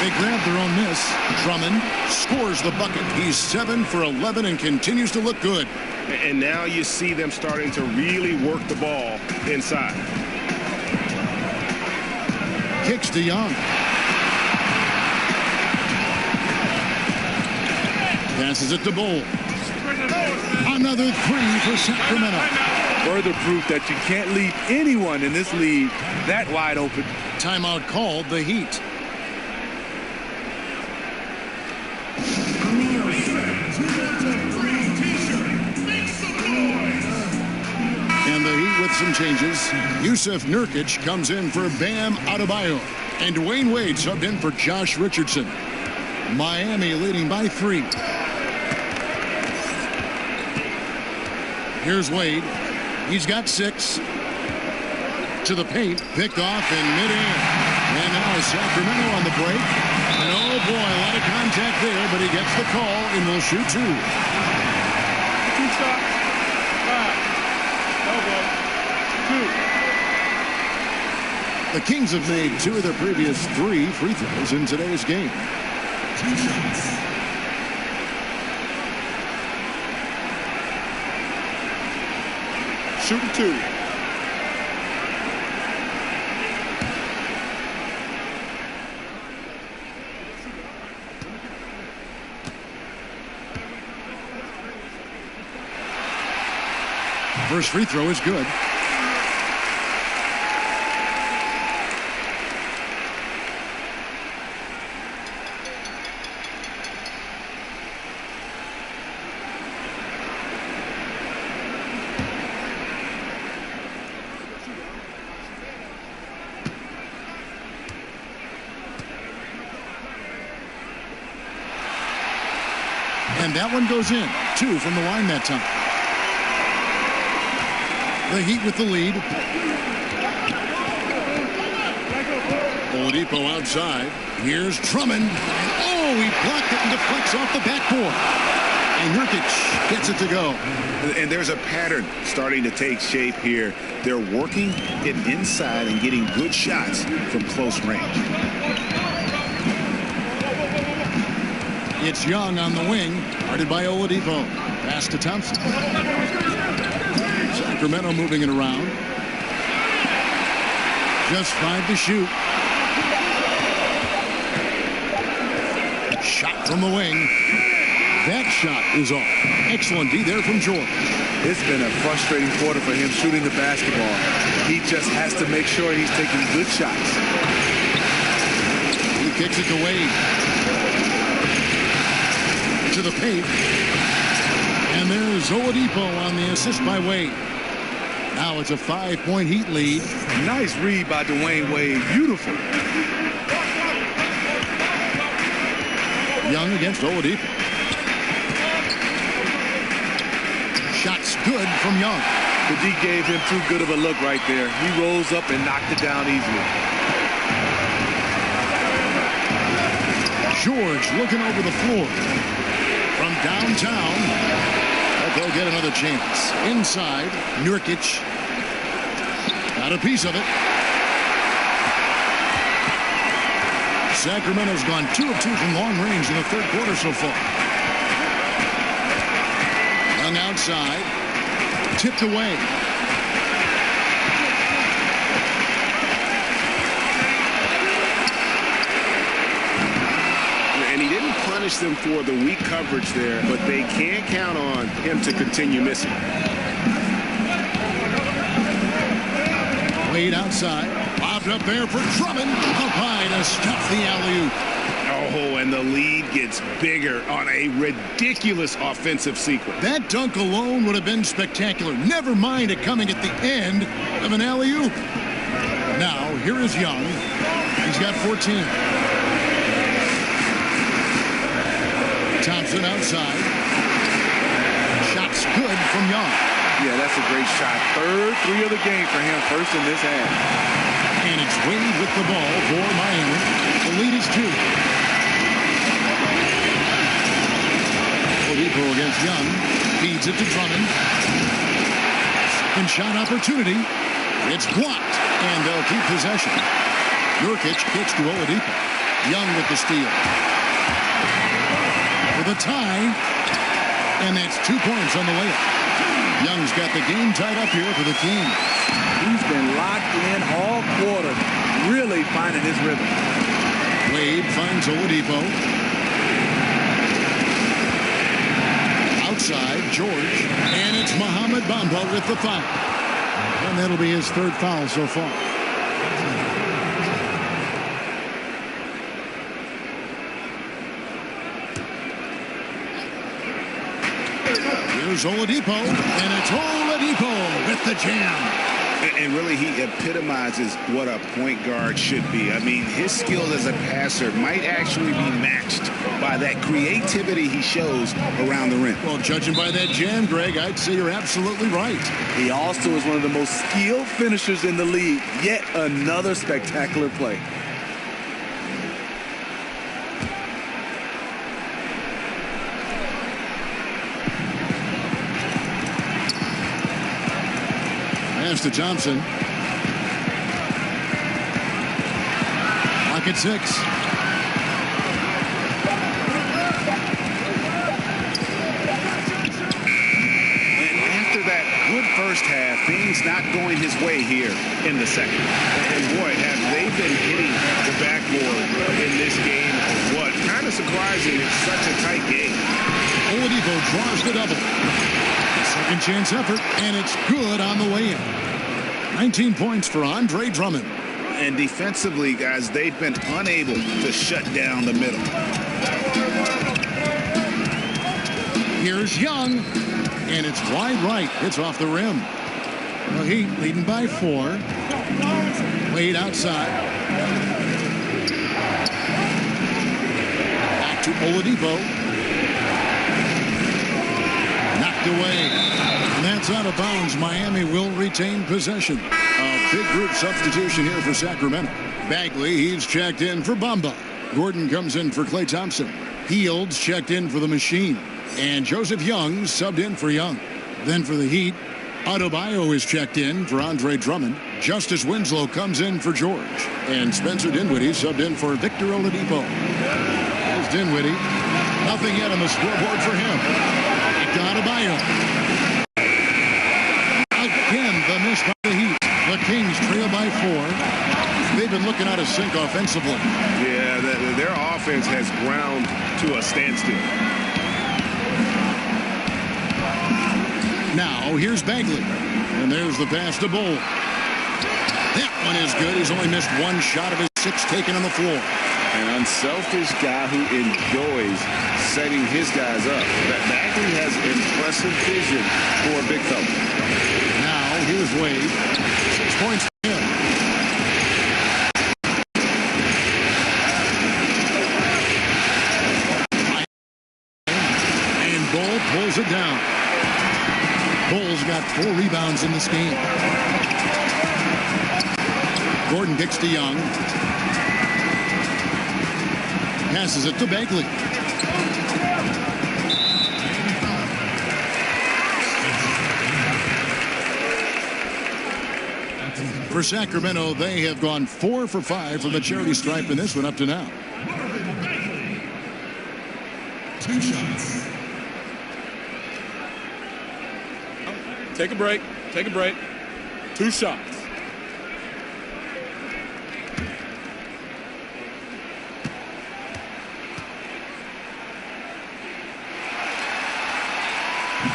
They grab their own miss. Drummond scores the bucket. He's 7 for 11 and continues to look good. And now you see them starting to really work the ball inside. Kicks to Young. Passes it to Bull. Another 3 for Sacramento. Further proof that you can't leave anyone in this league that wide open. Timeout called the Heat. And the Heat with some changes. Yusuf Nurkic comes in for Bam Adebayo. And Dwayne Wade subbed in for Josh Richardson. Miami leading by 3. Here's Wade. He's got 6. To the paint. Picked off in midair. And now Sacramento on the break. And oh boy, a lot of contact there, but he gets the call and will shoot 2. 2 shots. 5. Elbow. 2. The Kings have made 2 of their previous 3 free throws in today's game. 2 shots. Shooting 2. First free throw is good. And that one goes in. 2 from the line that time. The Heat with the lead. Oladipo outside. Here's Drummond. Oh, he blocked it and deflects off the backboard. And Nurkic gets it to go. And there's a pattern starting to take shape here. They're working it inside and getting good shots from close range. It's Young on the wing, guarded by Oladipo. Pass to Thompson. Sacramento moving it around. Just 5 to shoot. Shot from the wing. That shot is off. Excellent D there from George. It's been a frustrating quarter for him shooting the basketball. He just has to make sure he's taking good shots. He kicks it to Wade. To the paint. And there's Oladipo on the assist by Wade. Now it's a 5-point Heat lead. Nice read by Dwayne Wade. Beautiful. Young against Oladipo. Shot's good from Young. The D gave him too good of a look right there. He rose up and knocked it down easily. George looking over the floor. From downtown. They'll get another chance. Inside, Nurkic. Got a piece of it. Sacramento's gone 2 of 2 from long range in the third quarter so far. Young outside. Tipped away. And he didn't punish them for the weak coverage there, but they can't count on him to continue missing. Wade outside. Bobbed up there for Drummond. Up high to stuff the alley-oop. Oh, and the lead gets bigger on a ridiculous offensive sequence. That dunk alone would have been spectacular. Never mind it coming at the end of an alley-oop. Now, here is Young. He's got 14. Thompson outside. Shot's good from Young. Yeah, that's a great shot. Third 3 of the game for him, first in this half. And it's Wade with the ball for Miami. The lead is 2. Oladipo against Young. Feeds it to Drummond. Second shot opportunity. It's blocked. And they'll keep possession. Nurkic kicks to Oladipo. Young with the steal. For the tie. And that's 2 points on the layup. Young's got the game tied up here for the team. He's been locked in all quarter, really finding his rhythm. Wade finds Oladipo. Outside, George. And it's Mohamed Bamba with the foul. And that'll be his 3rd foul so far. Here's Oladipo, and it's Oladipo with the jam. And really, he epitomizes what a point guard should be. I mean, his skill as a passer might actually be matched by that creativity he shows around the rim. Well, judging by that jam, Greg, I'd say you're absolutely right. He also is one of the most skilled finishers in the league. Yet another spectacular play. Pass to Thompson. Clock at 6. And after that good first half, things not going his way here in the second. And boy, have they been hitting the backboard in this game or what? Kind of surprising. It's such a tight game. Oladipo draws the double. Second chance effort, and it's good on the way in. 19 points for Andre Drummond. And defensively, guys, they've been unable to shut down the middle. Here's Young, and it's wide right. It's off the rim. The Heat leading by 4. Wade outside. Back to Oladipo. Knocked away. And that's out of bounds. Miami will retain possession. A big group substitution here for Sacramento. Bagley, he's checked in for Bamba. Gordon comes in for Klay Thompson. Fields checked in for the Machine. And Joseph Young subbed in for Young. Then for the Heat, Adebayo is checked in for Andre Drummond. Justice Winslow comes in for George. And Spencer Dinwiddie subbed in for Victor Oladipo. There's Dinwiddie. Nothing yet on the scoreboard for him. Adebayo. Again, the miss by the Heat. The Kings trail by 4. They've been looking out of sync offensively. Yeah, their offense has ground to a standstill. Now, here's Bagley. And there's the pass to Bull. That one is good. He's only missed one shot of his 6 taken on the floor. An unselfish guy who enjoys setting his guys up. Bagley has impressive vision for a big fella. Now, here's Wade. 6 points for him. And Bull pulls it down. Bull's got 4 rebounds in this game. Gordon kicks to Young. Passes it to Bagley. For Sacramento, they have gone 4 for 5 from the charity stripe in this one up to now. 2 shots. Take a break. Take a break. 2 shots.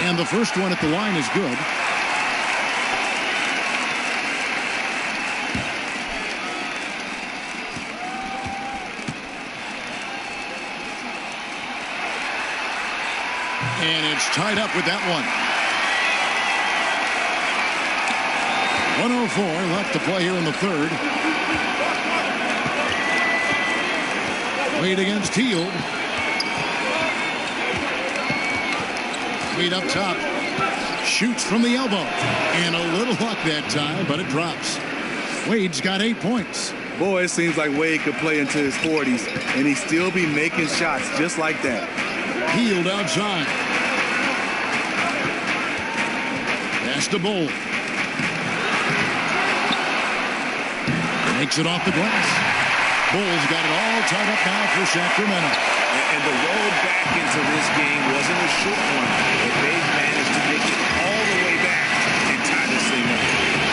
And the first one at the line is good. And it's tied up with that one. 1:04 left to play here in the third. Wade against Hield. Wade up top. Shoots from the elbow. And a little luck that time, but it drops. Wade's got 8 points. Boy, it seems like Wade could play into his 40s, and he'd still be making shots just like that. Hield outside. Pass to Bull. Makes it off the glass. Bull's got it all tied up now for Sacramento. And the road back into this game wasn't a short one, but they managed to make it all the way back and tie this thing up.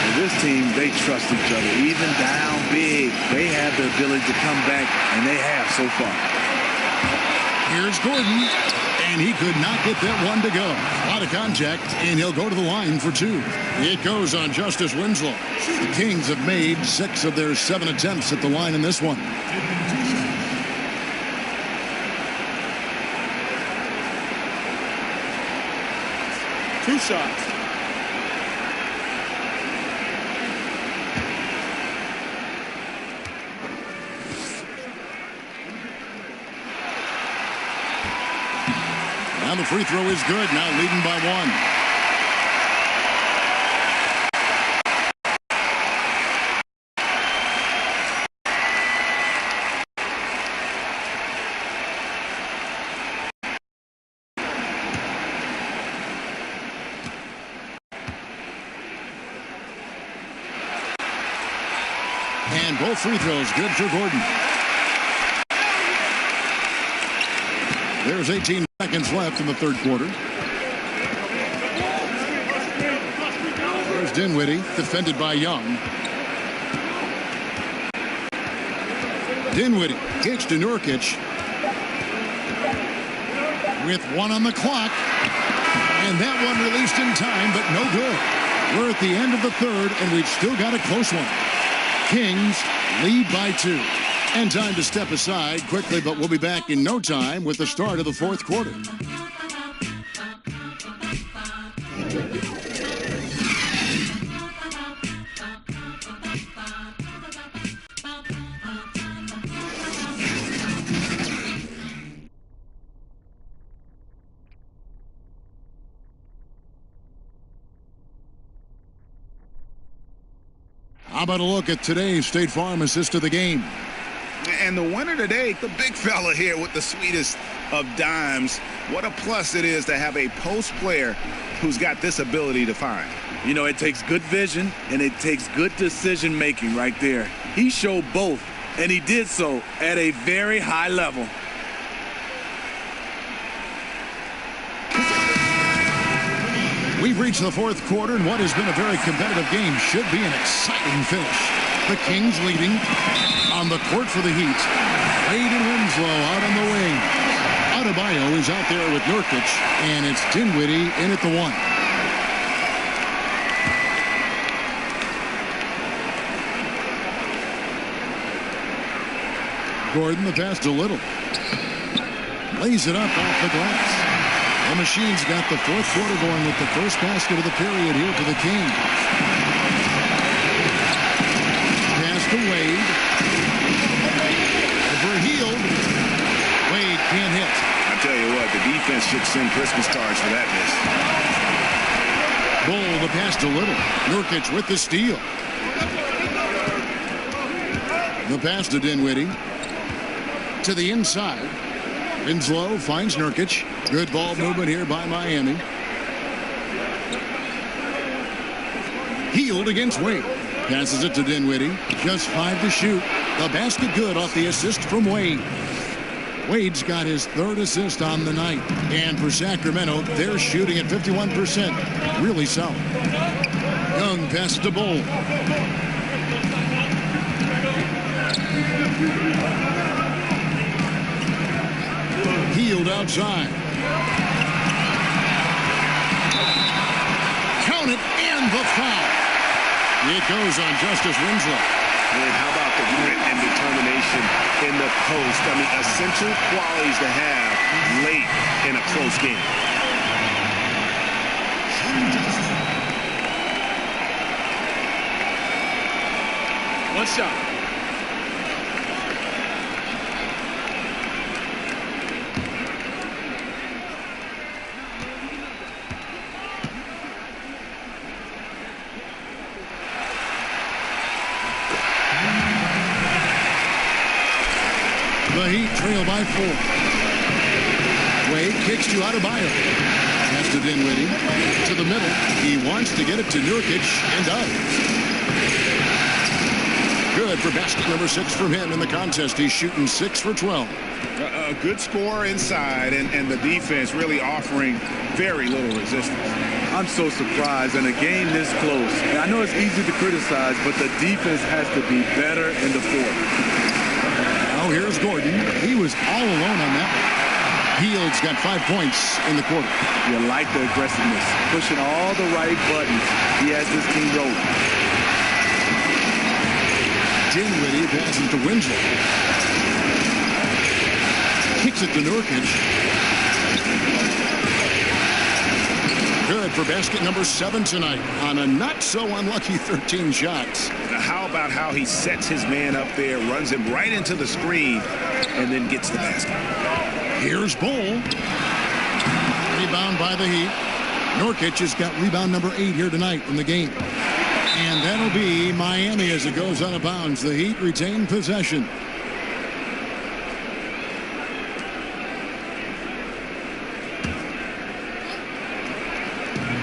And this team, they trust each other. Even down big, they have the ability to come back, and they have so far. Here's Gordon, and he could not get that one to go. A lot of contact, and he'll go to the line for 2. It goes on Justice Winslow. The Kings have made 6 of their 7 attempts at the line in this one. Two shots. Now the free throw is good. Now leading by 1. And both free throws good for Gordon. There's 18 seconds left in the third quarter. There's Dinwiddie, defended by Young. Dinwiddie kicks to Nurkic. With 1 on the clock. And that one released in time, but no good. We're at the end of the third, and we've still got a close one. Kings lead by 2. And time to step aside quickly, but we'll be back in no time with the start of the fourth quarter. How about a look at today's State Farm assist of the game? And the winner today, the big fella here with the sweetest of dimes. What a plus it is to have a post player who's got this ability to find. You know, it takes good vision and it takes good decision making right there. He showed both, and he did so at a very high level. We've reached the fourth quarter, and what has been a very competitive game should be an exciting finish. The Kings leading on the court for the Heat. Wade and Winslow out on the wing. Adebayo is out there with Nurkic, and it's Dinwiddie in at the 1. Gordon, the pass to Little. Lays it up off the glass. The Machine's got the fourth quarter going with the first basket of the period here for the Kings. Pass to Wade. Over Hield. Wade can't hit. I tell you what, the defense should send Christmas cards for that miss. Bull, the pass to Little. Nurkic with the steal. The pass to Dinwiddie. To the inside. Winslow finds Nurkic. Good ball movement here by Miami. Hield against Wade. Passes it to Dinwiddie. Just 5 to shoot. The basket good off the assist from Wade. Wade's got his 3rd assist on the night. And for Sacramento, they're shooting at 51%. Really solid. Young passes to Bull. Hield outside. Count it, and the foul. It goes on Justice Winslow. And how about the grit and determination in the post? I mean, essential qualities to have late in a close game. One shot. The Heat trail by 4. Wade kicks to Adebayo. Pass to Dinwiddie. To the middle. He wants to get it to Nurkic and does. Good for basket number 6 from him in the contest. He's shooting 6 for 12. A good score inside, and the defense really offering very little resistance. I'm so surprised in a game this close. And I know it's easy to criticize, but the defense has to be better in the fourth. Oh, here's Gordon. He was all alone on that one. Hield's got 5 points in the quarter. You like the aggressiveness, pushing all the right buttons. He has this team rolling. Dinwiddie passes to Winslow. Kicks it to Nurkic. Good for basket number 7 tonight on a not-so-unlucky 13 shots. Now, how about how he sets his man up there, runs him right into the screen, and then gets the basket. Here's Bull. Rebound by the Heat. Nurkic has got rebound number 8 here tonight in the game. And that'll be Miami as it goes out of bounds. The Heat retain possession.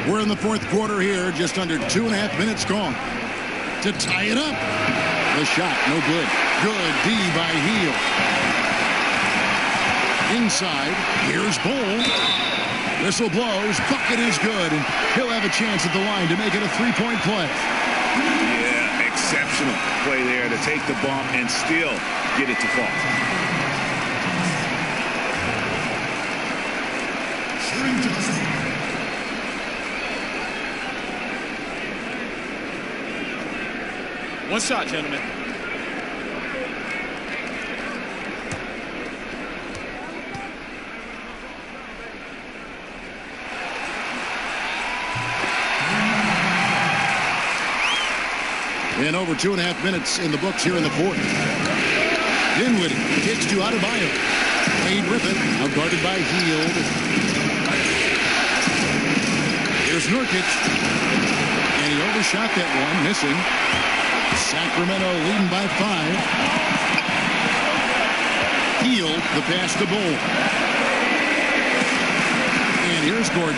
We're in the fourth quarter here, just under 2.5 minutes gone. To tie it up. The shot, no good. Good D by Hield. Inside, here's Bull. Whistle blows, bucket is good, and he'll have a chance at the line to make it a 3-point play. Yeah, exceptional play there to take the bump and still get it to fall. One shot, gentlemen. And over 2.5 minutes in the books here in the fourth. Dinwiddie kicks to Adebayo. Wade with it. Now guarded by Hield. Here's Nurkic. And he overshot that one, missing. Sacramento leading by 5. Hield, the pass to Bull. And here's Gordon.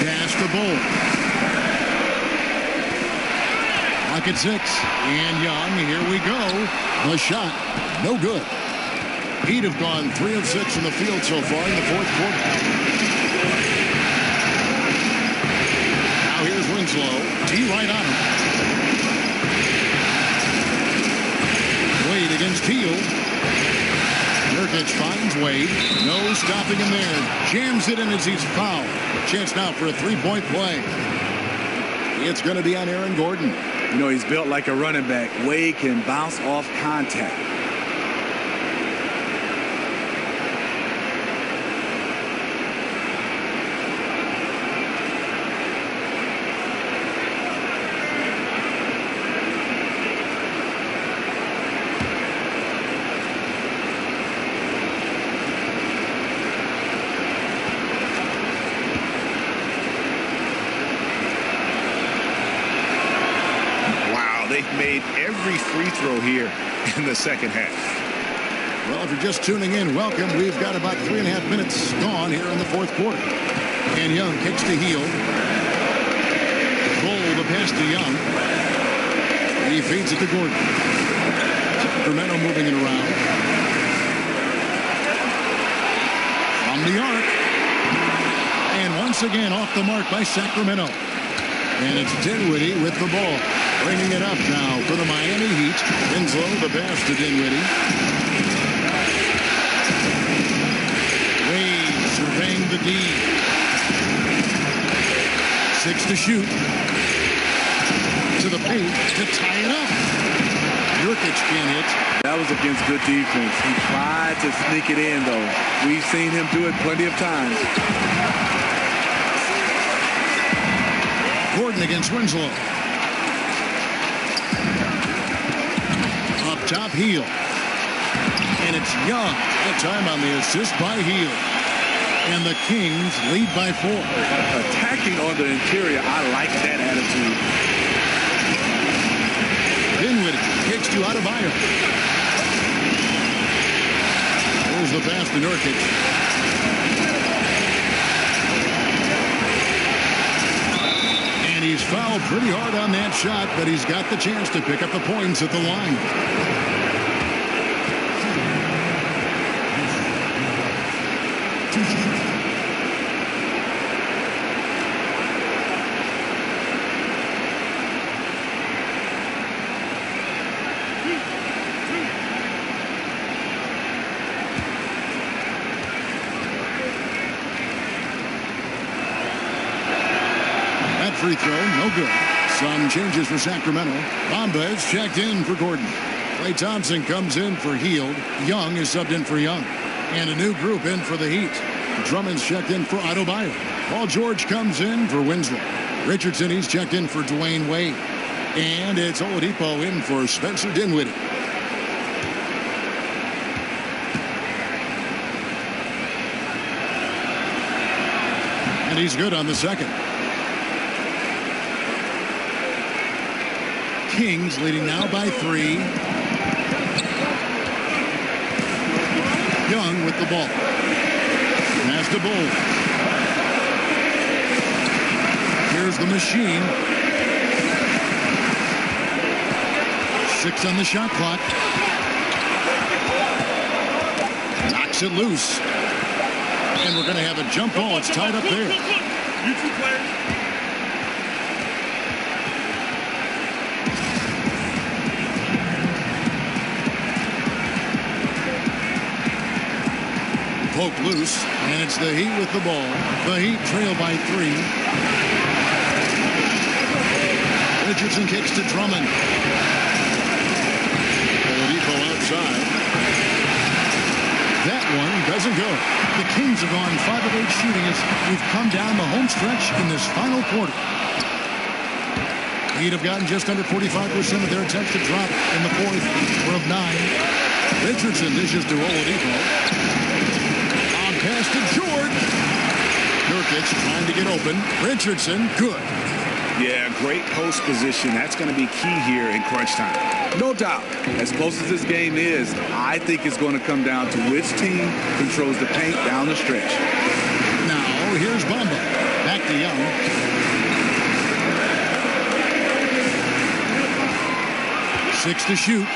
Pass to Bull. Lock at 6. And Young, here we go. The shot, no good. Heat have gone 3 of 6 from the field so far in the fourth quarter. Now here's Winslow. T right on him. Wade against Hield. Nurkic finds Wade. No stopping him there. Jams it in as he's fouled. Chance now for a three-point play. It's going to be on Aaron Gordon. You know, he's built like a running back. Wade can bounce off contact. Made every free throw here in the second half. Well, if you're just tuning in, welcome. We've got about 3.5 minutes gone here in the fourth quarter. And Young kicks to Hield. Bull the pass to Young. He feeds it to Gordon. Sacramento moving it around. From the arc. And once again off the mark by Sacramento. And it's Dinwiddie with the ball. Bringing it up now for the Miami Heat. Winslow, the pass to Dinwiddie. Wade surveying the D. 6 to shoot. To the paint to tie it up. Nurkic can't hit. That was against good defense. He tried to sneak it in, though. We've seen him do it plenty of times. Gordon against Winslow. Top Hield. And it's Young. That time on the assist by Hield. And the Kings lead by 4. Attacking on the interior, I like that attitude. Dinwiddie kicks to Adebayo. There's the pass to Nurkic. And he's fouled pretty hard on that shot, but he's got the chance to pick up the points at the line. Free throw, no good. Some changes for Sacramento. Bamba is checked in for Gordon. Klay Thompson comes in for Hield. Young is subbed in for Young. And a new group in for the Heat. Drummond's checked in for Adebayo. Paul George comes in for Winslow. Richardson, he's checked in for Dwayne Wade. And it's Oladipo in for Spencer Dinwiddie. And he's good on the second. Kings leading now by 3. Young with the ball. Pass to Bull. Here's the machine. 6 on the shot clock. Knocks it loose. And we're going to have a jump ball. It's tied up there. You two players. Poke loose, and it's the Heat with the ball. The Heat trail by 3. Richardson kicks to Drummond. Oladipo outside. That one doesn't go. The Kings have gone 5 of 8 shooting as we've come down the home stretch in this final quarter. Heat have gotten just under 45% of their attempts to drop in the fourth. 4 of 9. Richardson dishes to Oladipo. Pass to George. Nurkic trying to get open. Richardson, good. Yeah, great post position. That's going to be key here in crunch time. No doubt. As close as this game is, I think it's going to come down to which team controls the paint down the stretch. Now, here's Bamba. Back to Young. Six to shoot.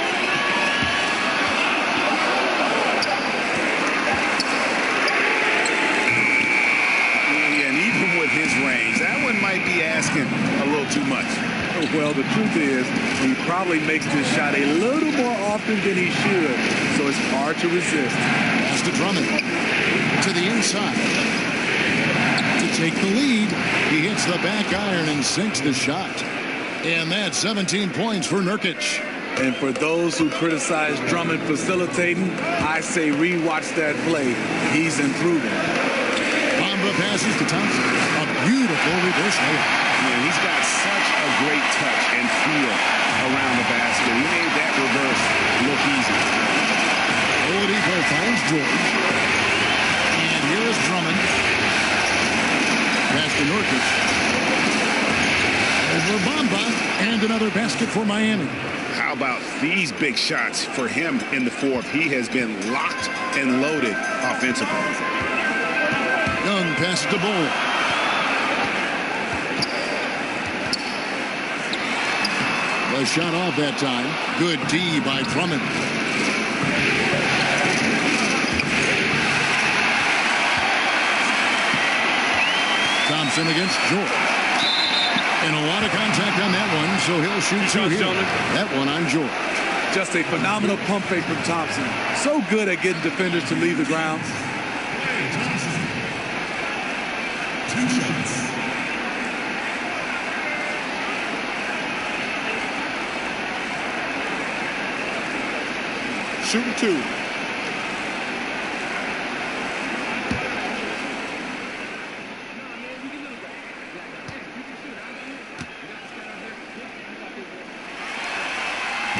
And even with his range, that one might be asking a little too much. Well, the truth is, he probably makes this shot a little more often than he should, so it's hard to resist. Pass to Drummond. To the inside. To take the lead, he hits the back iron and sinks the shot. And that's 17 points for Nurkic. And for those who criticize Drummond facilitating, I say rewatch that play. He's improving. Bamba passes to Thompson. A beautiful reverse layup. Yeah, he's got such a great touch and feel around the basket. He made that reverse look easy. Oladipo finds George. And here is Drummond. Pass to Nurkic. Over Bamba. And another basket for Miami. How about these big shots for him in the fourth? He has been locked and loaded offensively. Young passes to Bull. The shot off that time. Good D by Drummond. Thompson against George. And a lot of contact on that one, so he'll shoot two here. That one on George. Just a phenomenal pump fake from Thompson. So good at getting defenders to leave the ground. 2 shots. Shooting 2.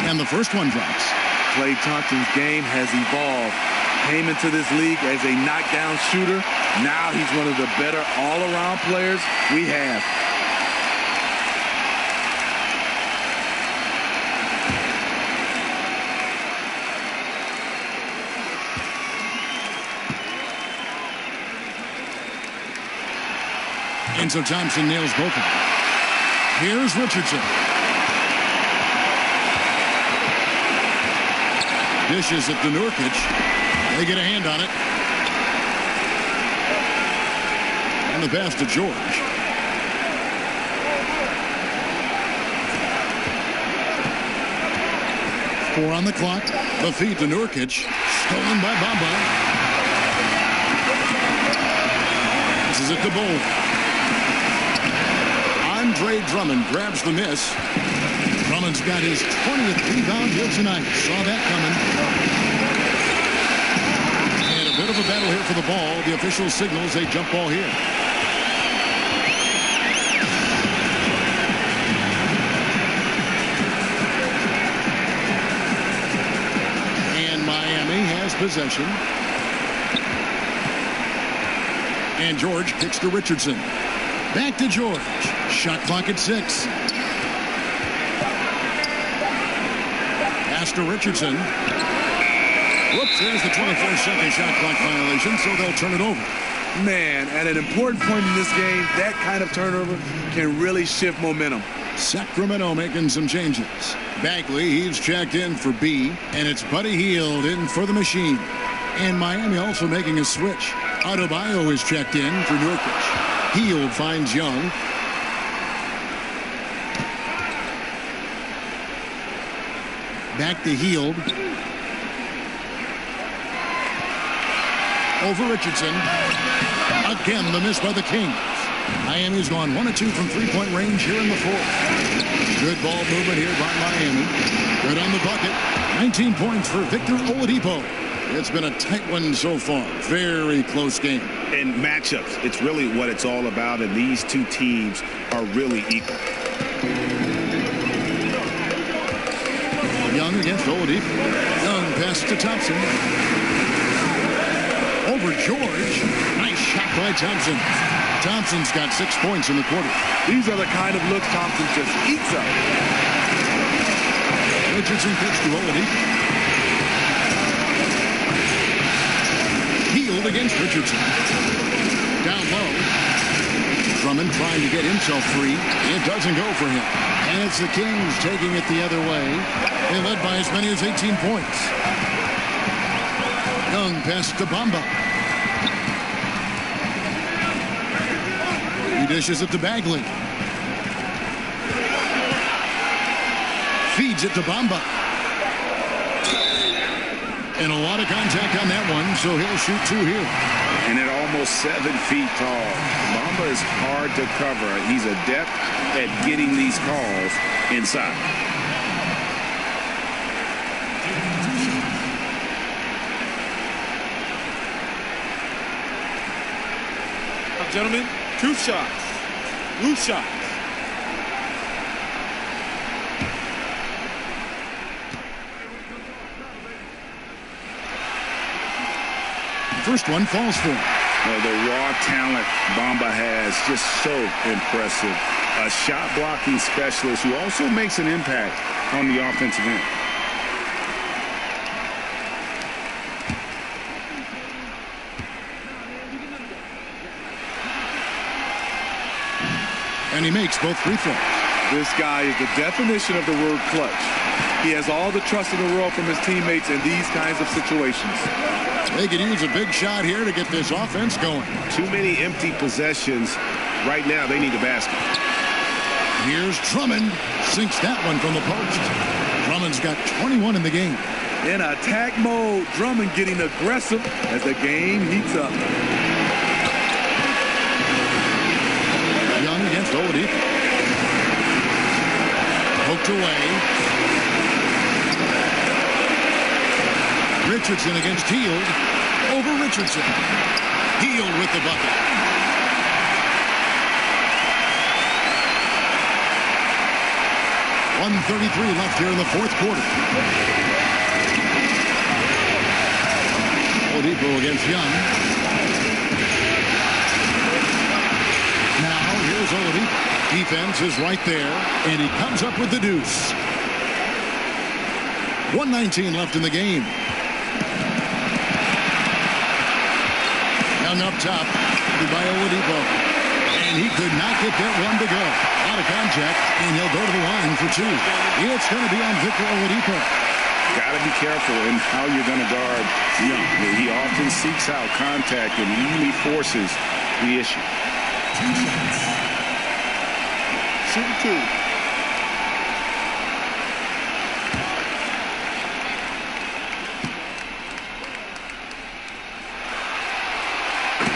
And the first one drops. Klay Thompson's game has evolved. Came into this league as a knockdown shooter. Now he's one of the better all-around players we have. And so Thompson nails both of them. Here's Richardson. Dishes it to Nurkic. They get a hand on it. And the pass to George. Four on the clock. The feed to Nurkic. Stolen by Bamba. This is it to Bull. Andre Drummond grabs the miss. Drummond's got his 20th rebound here tonight. Saw that coming. And a bit of a battle here for the ball. The official signals a jump ball here. And Miami has possession. And George kicks to Richardson. Back to George. Shot clock at 6. Pass to Richardson. Whoops, there's the 24-second shot clock violation, so they'll turn it over. Man, at an important point in this game, that kind of turnover can really shift momentum. Sacramento making some changes. Bagley, he's checked in for B, and it's Buddy Hield in for the Machine. And Miami also making a switch. Adebayo is checked in for Nurkic. Hield finds Young. Back to Hield. Over Richardson. Again, the miss by the Kings. Miami's gone 1 of 2 from three-point range here in the fourth. Good ball movement here by Miami. Good on the bucket. 19 points for Victor Oladipo. It's been a tight one so far. Very close game. In matchups, it's really what it's all about, and these two teams are really equal. Young against Oladipo. Young passes to Thompson. Over George. Nice shot by Thompson. Thompson's got 6 points in the quarter. These are the kind of looks Thompson just eats up. Richardson pitched to Oladipo. Hield against Richardson. Down low. Drummond trying to get himself free. It doesn't go for him. And it's the Kings taking it the other way. They led by as many as 18 points. Young pass to Bamba. He dishes it to Bagley. Feeds it to Bamba. And a lot of contact on that one, so he'll shoot two here. And at almost 7 feet tall, Bamba is hard to cover. He's adept at getting these calls inside. Gentlemen, 2 shots. Loose shots. First one falls for him. The raw talent Bamba has, just so impressive. A shot blocking specialist who also makes an impact on the offensive end. And he makes both free throws. This guy is the definition of the word clutch. He has all the trust in the world from his teammates in these kinds of situations. They could use a big shot here to get this offense going. Too many empty possessions. Right now, they need a basket. Here's Drummond. Sinks that one from the post. Drummond's got 21 in the game. In attack mode, Drummond getting aggressive as the game heats up. Young against Oladipo. Poked away. Richardson against Hield. Over Richardson. Hield with the bucket. .133 left here in the fourth quarter. Oladipo against Young. Now here's Oladipo. Defense is right there, and he comes up with the deuce. 1:19 left in the game. Young up top by Oladipo. And he could not get that one to go. Out of contact, and he'll go to the line for 2. It's going to be on Victor Oladipo. Got to be careful in how you're going to guard Young. He often seeks out contact and easily forces the issue. 2 shots. Shooting 2.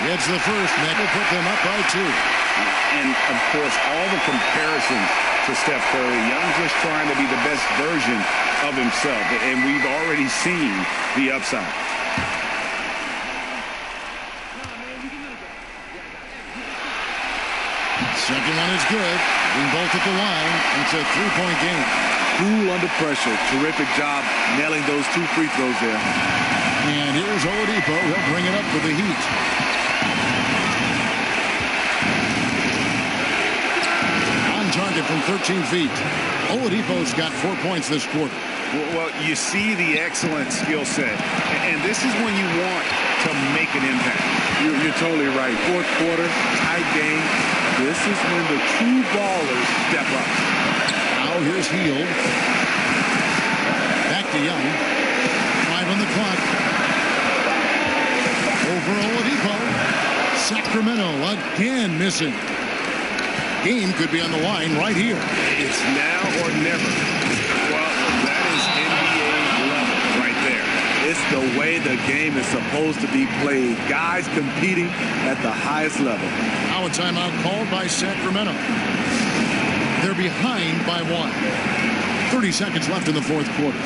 Gets the first. That will put them up by 2. And, of course, all the comparisons to Steph Curry. Young's just trying to be the best version of himself. And we've already seen the upside. Second one is good. Being both at the line. It's a 3-point game. Cool under pressure. Terrific job nailing those 2 free throws there. And here's Oladipo. He'll bring it up for the Heat. On target from 13 feet. Oladipo's got 4 points this quarter. Well, you see the excellent skill set. And this is when you want to make an impact. You're totally right. Fourth quarter, tight game. This is when the true ballers step up. Now here's Hield. Back to Young. 5 on the clock. Over Oladipo. Sacramento again missing. Game could be on the line right here. It's now or never. Well, that is NBA level right there. It's the way the game is supposed to be played. Guys competing at the highest level. Now a timeout called by Sacramento. They're behind by 1. 30 seconds left in the fourth quarter.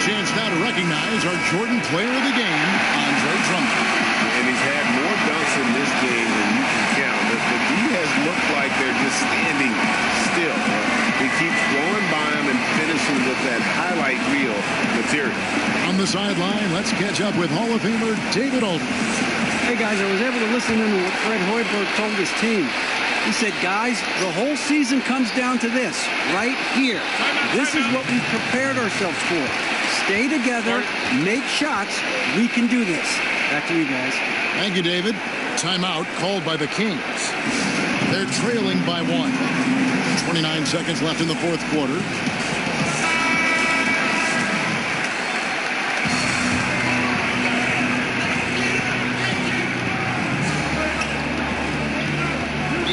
Chance now to recognize our Jordan player of the game, Andre Drummond. And he's had more dunks in this game than you can count. The D has looked like they're just standing still. He keeps blowing by him and finishing with that highlight reel material. On the sideline, let's catch up with Hall of Famer David Aldridge. Hey, guys, I was able to listen to what Fred Hoiberg told his team. He said, guys, the whole season comes down to this, right here. This is what we prepared ourselves for. Stay together, make shots. We can do this. Back to you guys. Thank you, David. Timeout called by the Kings. They're trailing by 1. 29 seconds left in the fourth quarter.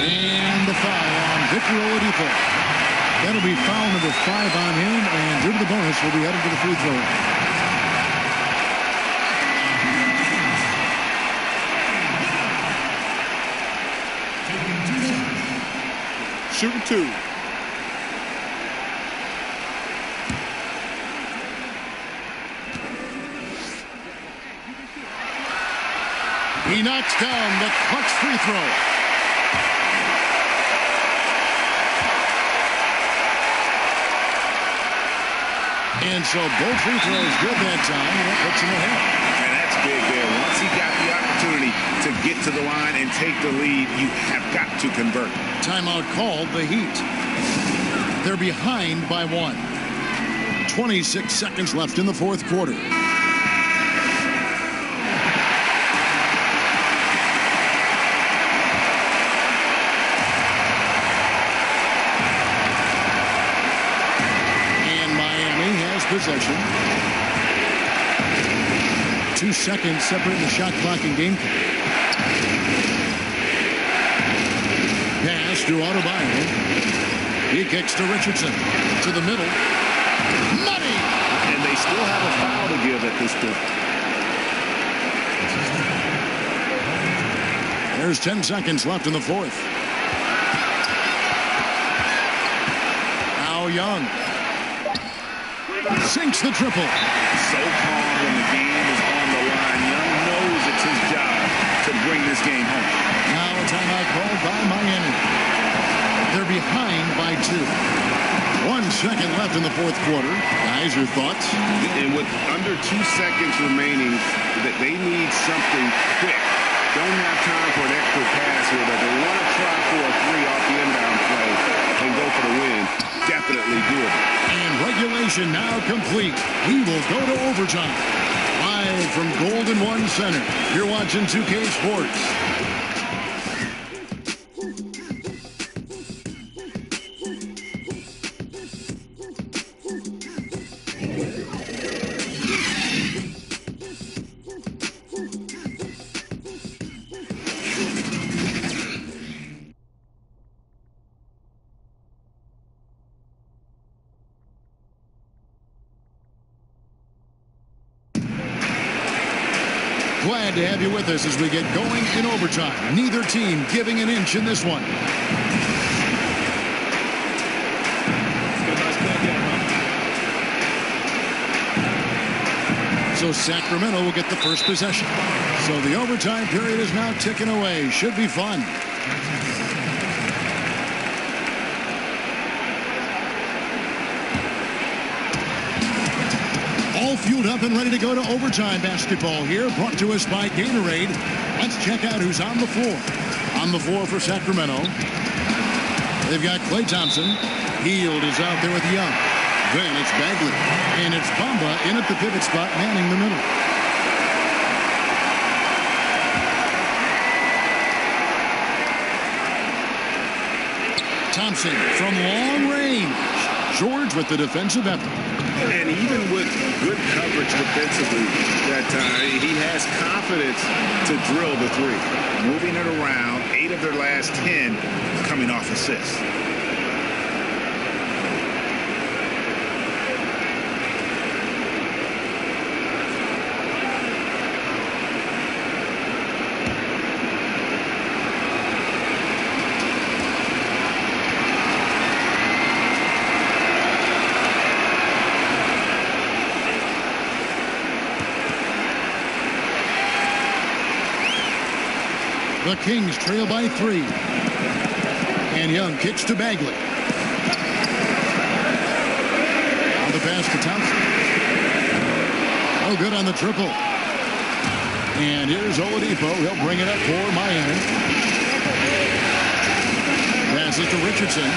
And the foul on Victor Oladipo. That'll be foul number 5 on him, and due to the bonus, will be headed to the free throw line. Shooting 2. He knocks down the clutch free throw. And so both free throws good that time, and that puts him ahead. And that's big there. Once he got the opportunity to get to the line and take the lead, you have got to convert. Timeout called, the Heat. They're behind by 1. 26 seconds left in the fourth quarter. Possession. 2 seconds separating the shot clock and game clock. Pass to Adebayo. He kicks to Richardson. To the middle. Money! And they still have a foul to give at this point. There's 10 seconds left in the fourth. Now Young. Sinks the triple. So calm when the game is on the line. Young knows it's his job to bring this game home. Now a timeout called by Miami. They're behind by 2. 1 second left in the fourth quarter. Guys, your thoughts? And with under 2 seconds remaining, that they need something quick. Don't have time for an extra pass here, but they want to try for a 3 off the inbound play and go for the win. Definitely doable. And regulation now complete. We will go to overtime. Live from Golden One Center. You're watching 2K Sports. Glad to have you with us as we get going in overtime. Neither team giving an inch in this one. So Sacramento will get the first possession. So the overtime period is now ticking away. Should be fun. All fueled up and ready to go to overtime basketball here, brought to us by Gatorade. Let's check out who's on the floor. On the floor for Sacramento, they've got Klay Thompson. Hield is out there with Young. Then it's Bagley. And it's Bamba in at the pivot spot, manning the middle. Thompson from long range. George with the defensive effort. And even with good coverage defensively that time, he has confidence to drill the 3. Moving it around, 8 of their last 10 coming off assists. The Kings trail by 3. And Young kicks to Bagley. On the pass to Thompson. Oh, good on the triple. And here's Oladipo. He'll bring it up for Miami. Passes to Richardson.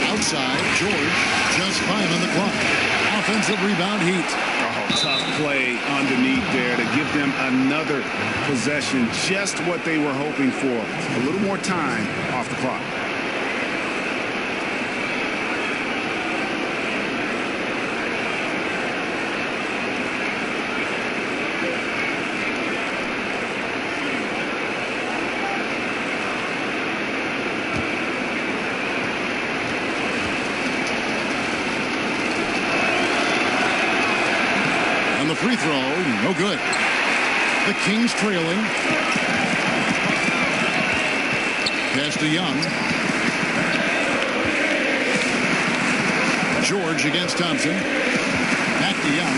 Outside, George. Just 5 on the clock. Offensive rebound, Heat. Oh, tough play underneath there to give them another possession, just what they were hoping for. A little more time off the clock. Free throw, no good. The Kings trailing. Pass to Young. George against Thompson. Back to Young.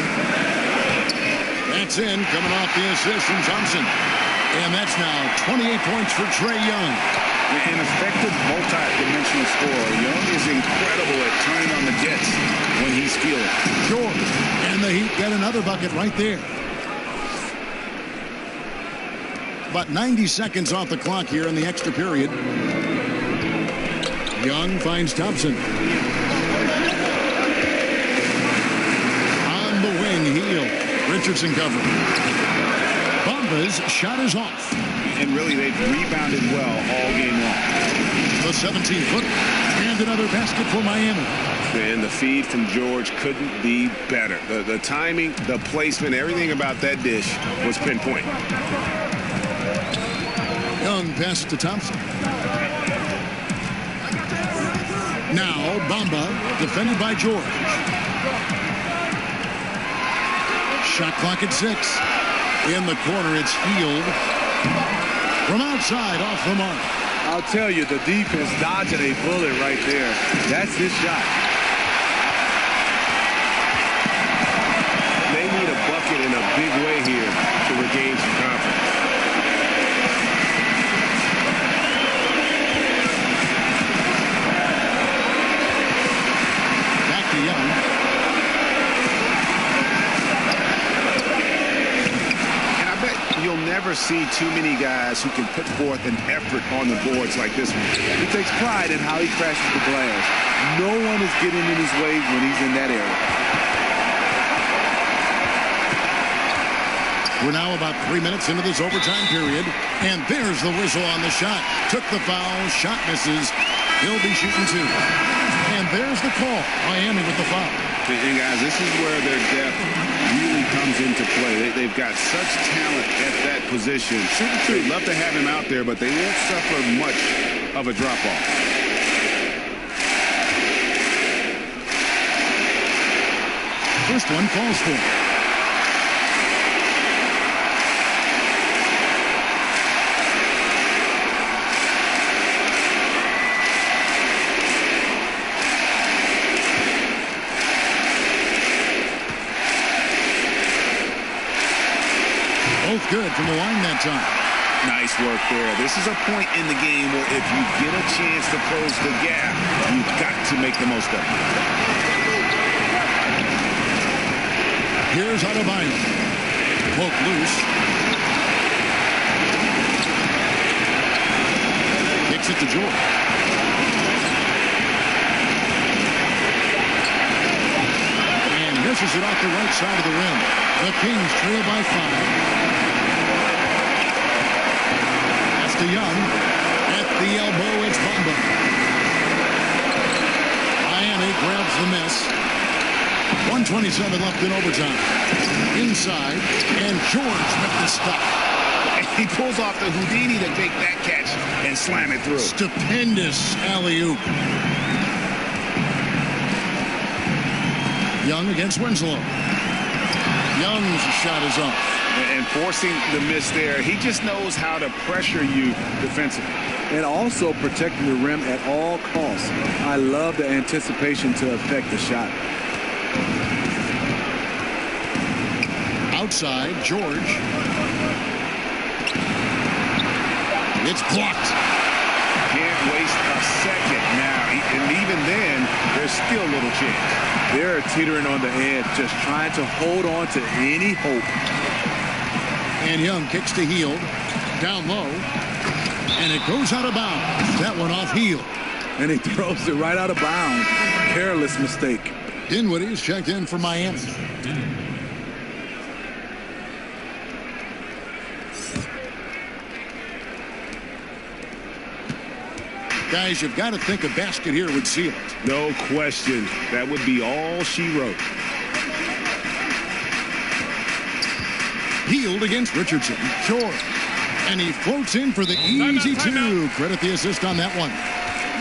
That's in, coming off the assist from Thompson. And that's now 28 points for Trae Young. An effective multi-dimensional scorer. Young is incredible at turning on the jets when he's skilled. George. And the Heat get another bucket right there. About 90 seconds off the clock here in the extra period. Young finds Thompson. On the wing, Hield. Richardson covering. Bamba's shot is off. And really, they've rebounded well all game long. The 17-footer. And another basket for Miami. And the feed from George couldn't be better. The timing, the placement, everything about that dish was pinpoint. Young pass to Thompson. Now Bamba defended by George. Shot clock at 6. In the corner, it's Hield. From outside, off the mark. I'll tell you, the defense dodging a bullet right there. That's his shot. They need a bucket in a big way here to regain some confidence. Back to Young. And I bet you'll never see too many guys who can put forth an effort on the boards like this one. He takes pride in how he crashes the glass. No one is getting in his way when he's in that area. We're now about 3 minutes into this overtime period. And there's the whistle on the shot. Took the foul. Shot misses. He'll be shooting 2. And there's the call. Miami with the foul. And guys, this is where their depth really comes into play. They've got such talent at that position. They'd love to have him out there, but they won't suffer much of a drop-off. First one falls for. Both good from the line that time. Nice work there. This is a point in the game where if you get a chance to close the gap, you've got to make the most of it. Here's Adebayo. Poke loose. Kicks it to George. And misses it off the right side of the rim. The Kings trail by 5. To Young. At the elbow, it's Bamba. Miami grabs the miss. 1:27 left in overtime. Inside, and George with the stop. He pulls off the Houdini to take that catch and slam it through. Stupendous alley-oop. Young against Winslow. Young's shot is off. And forcing the miss there, he just knows how to pressure you defensively. And also protecting the rim at all costs. I love the anticipation to affect the shot. Outside, George. It's blocked. Can't waste a second now. And even then, there's still a little chance. They're teetering on the edge, just trying to hold on to any hope. And Young kicks to Hield. Down low. And it goes out of bounds. That one off Hield. And he throws it right out of bounds. Careless mistake. Dinwiddie is checked in for Miami. Guys, you've got to think a basket here would seal it. No question. That would be all she wrote. Healed against Richardson. Short. And he floats in for the easy two. Credit the assist on that one.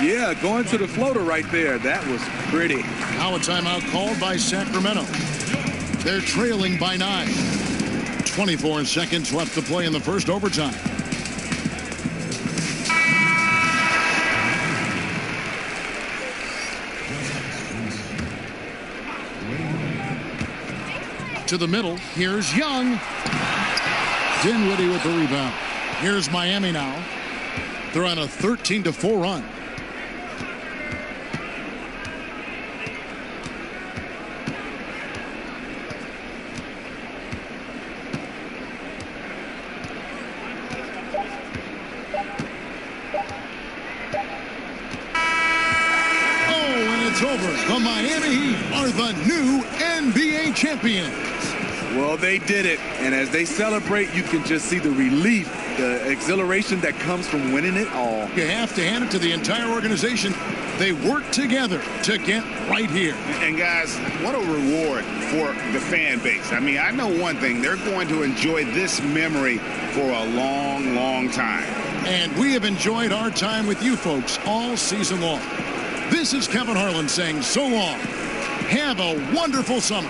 Yeah, going to the floater right there. That was pretty. Now a timeout called by Sacramento. They're trailing by 9. 24 seconds left to play in the first overtime. To the middle. Here's Young. Dinwiddie with the rebound. Here's Miami now. They're on a 13-4 run. It's over. The Miami Heat are the new NBA champions. Well, they did it. And as they celebrate, you can just see the relief, the exhilaration that comes from winning it all. You have to hand it to the entire organization. They work together to get right here. And guys, what a reward for the fan base. I mean, I know one thing. They're going to enjoy this memory for a long, long time. And we have enjoyed our time with you folks all season long. This is Kevin Harlan saying so long. Have a wonderful summer.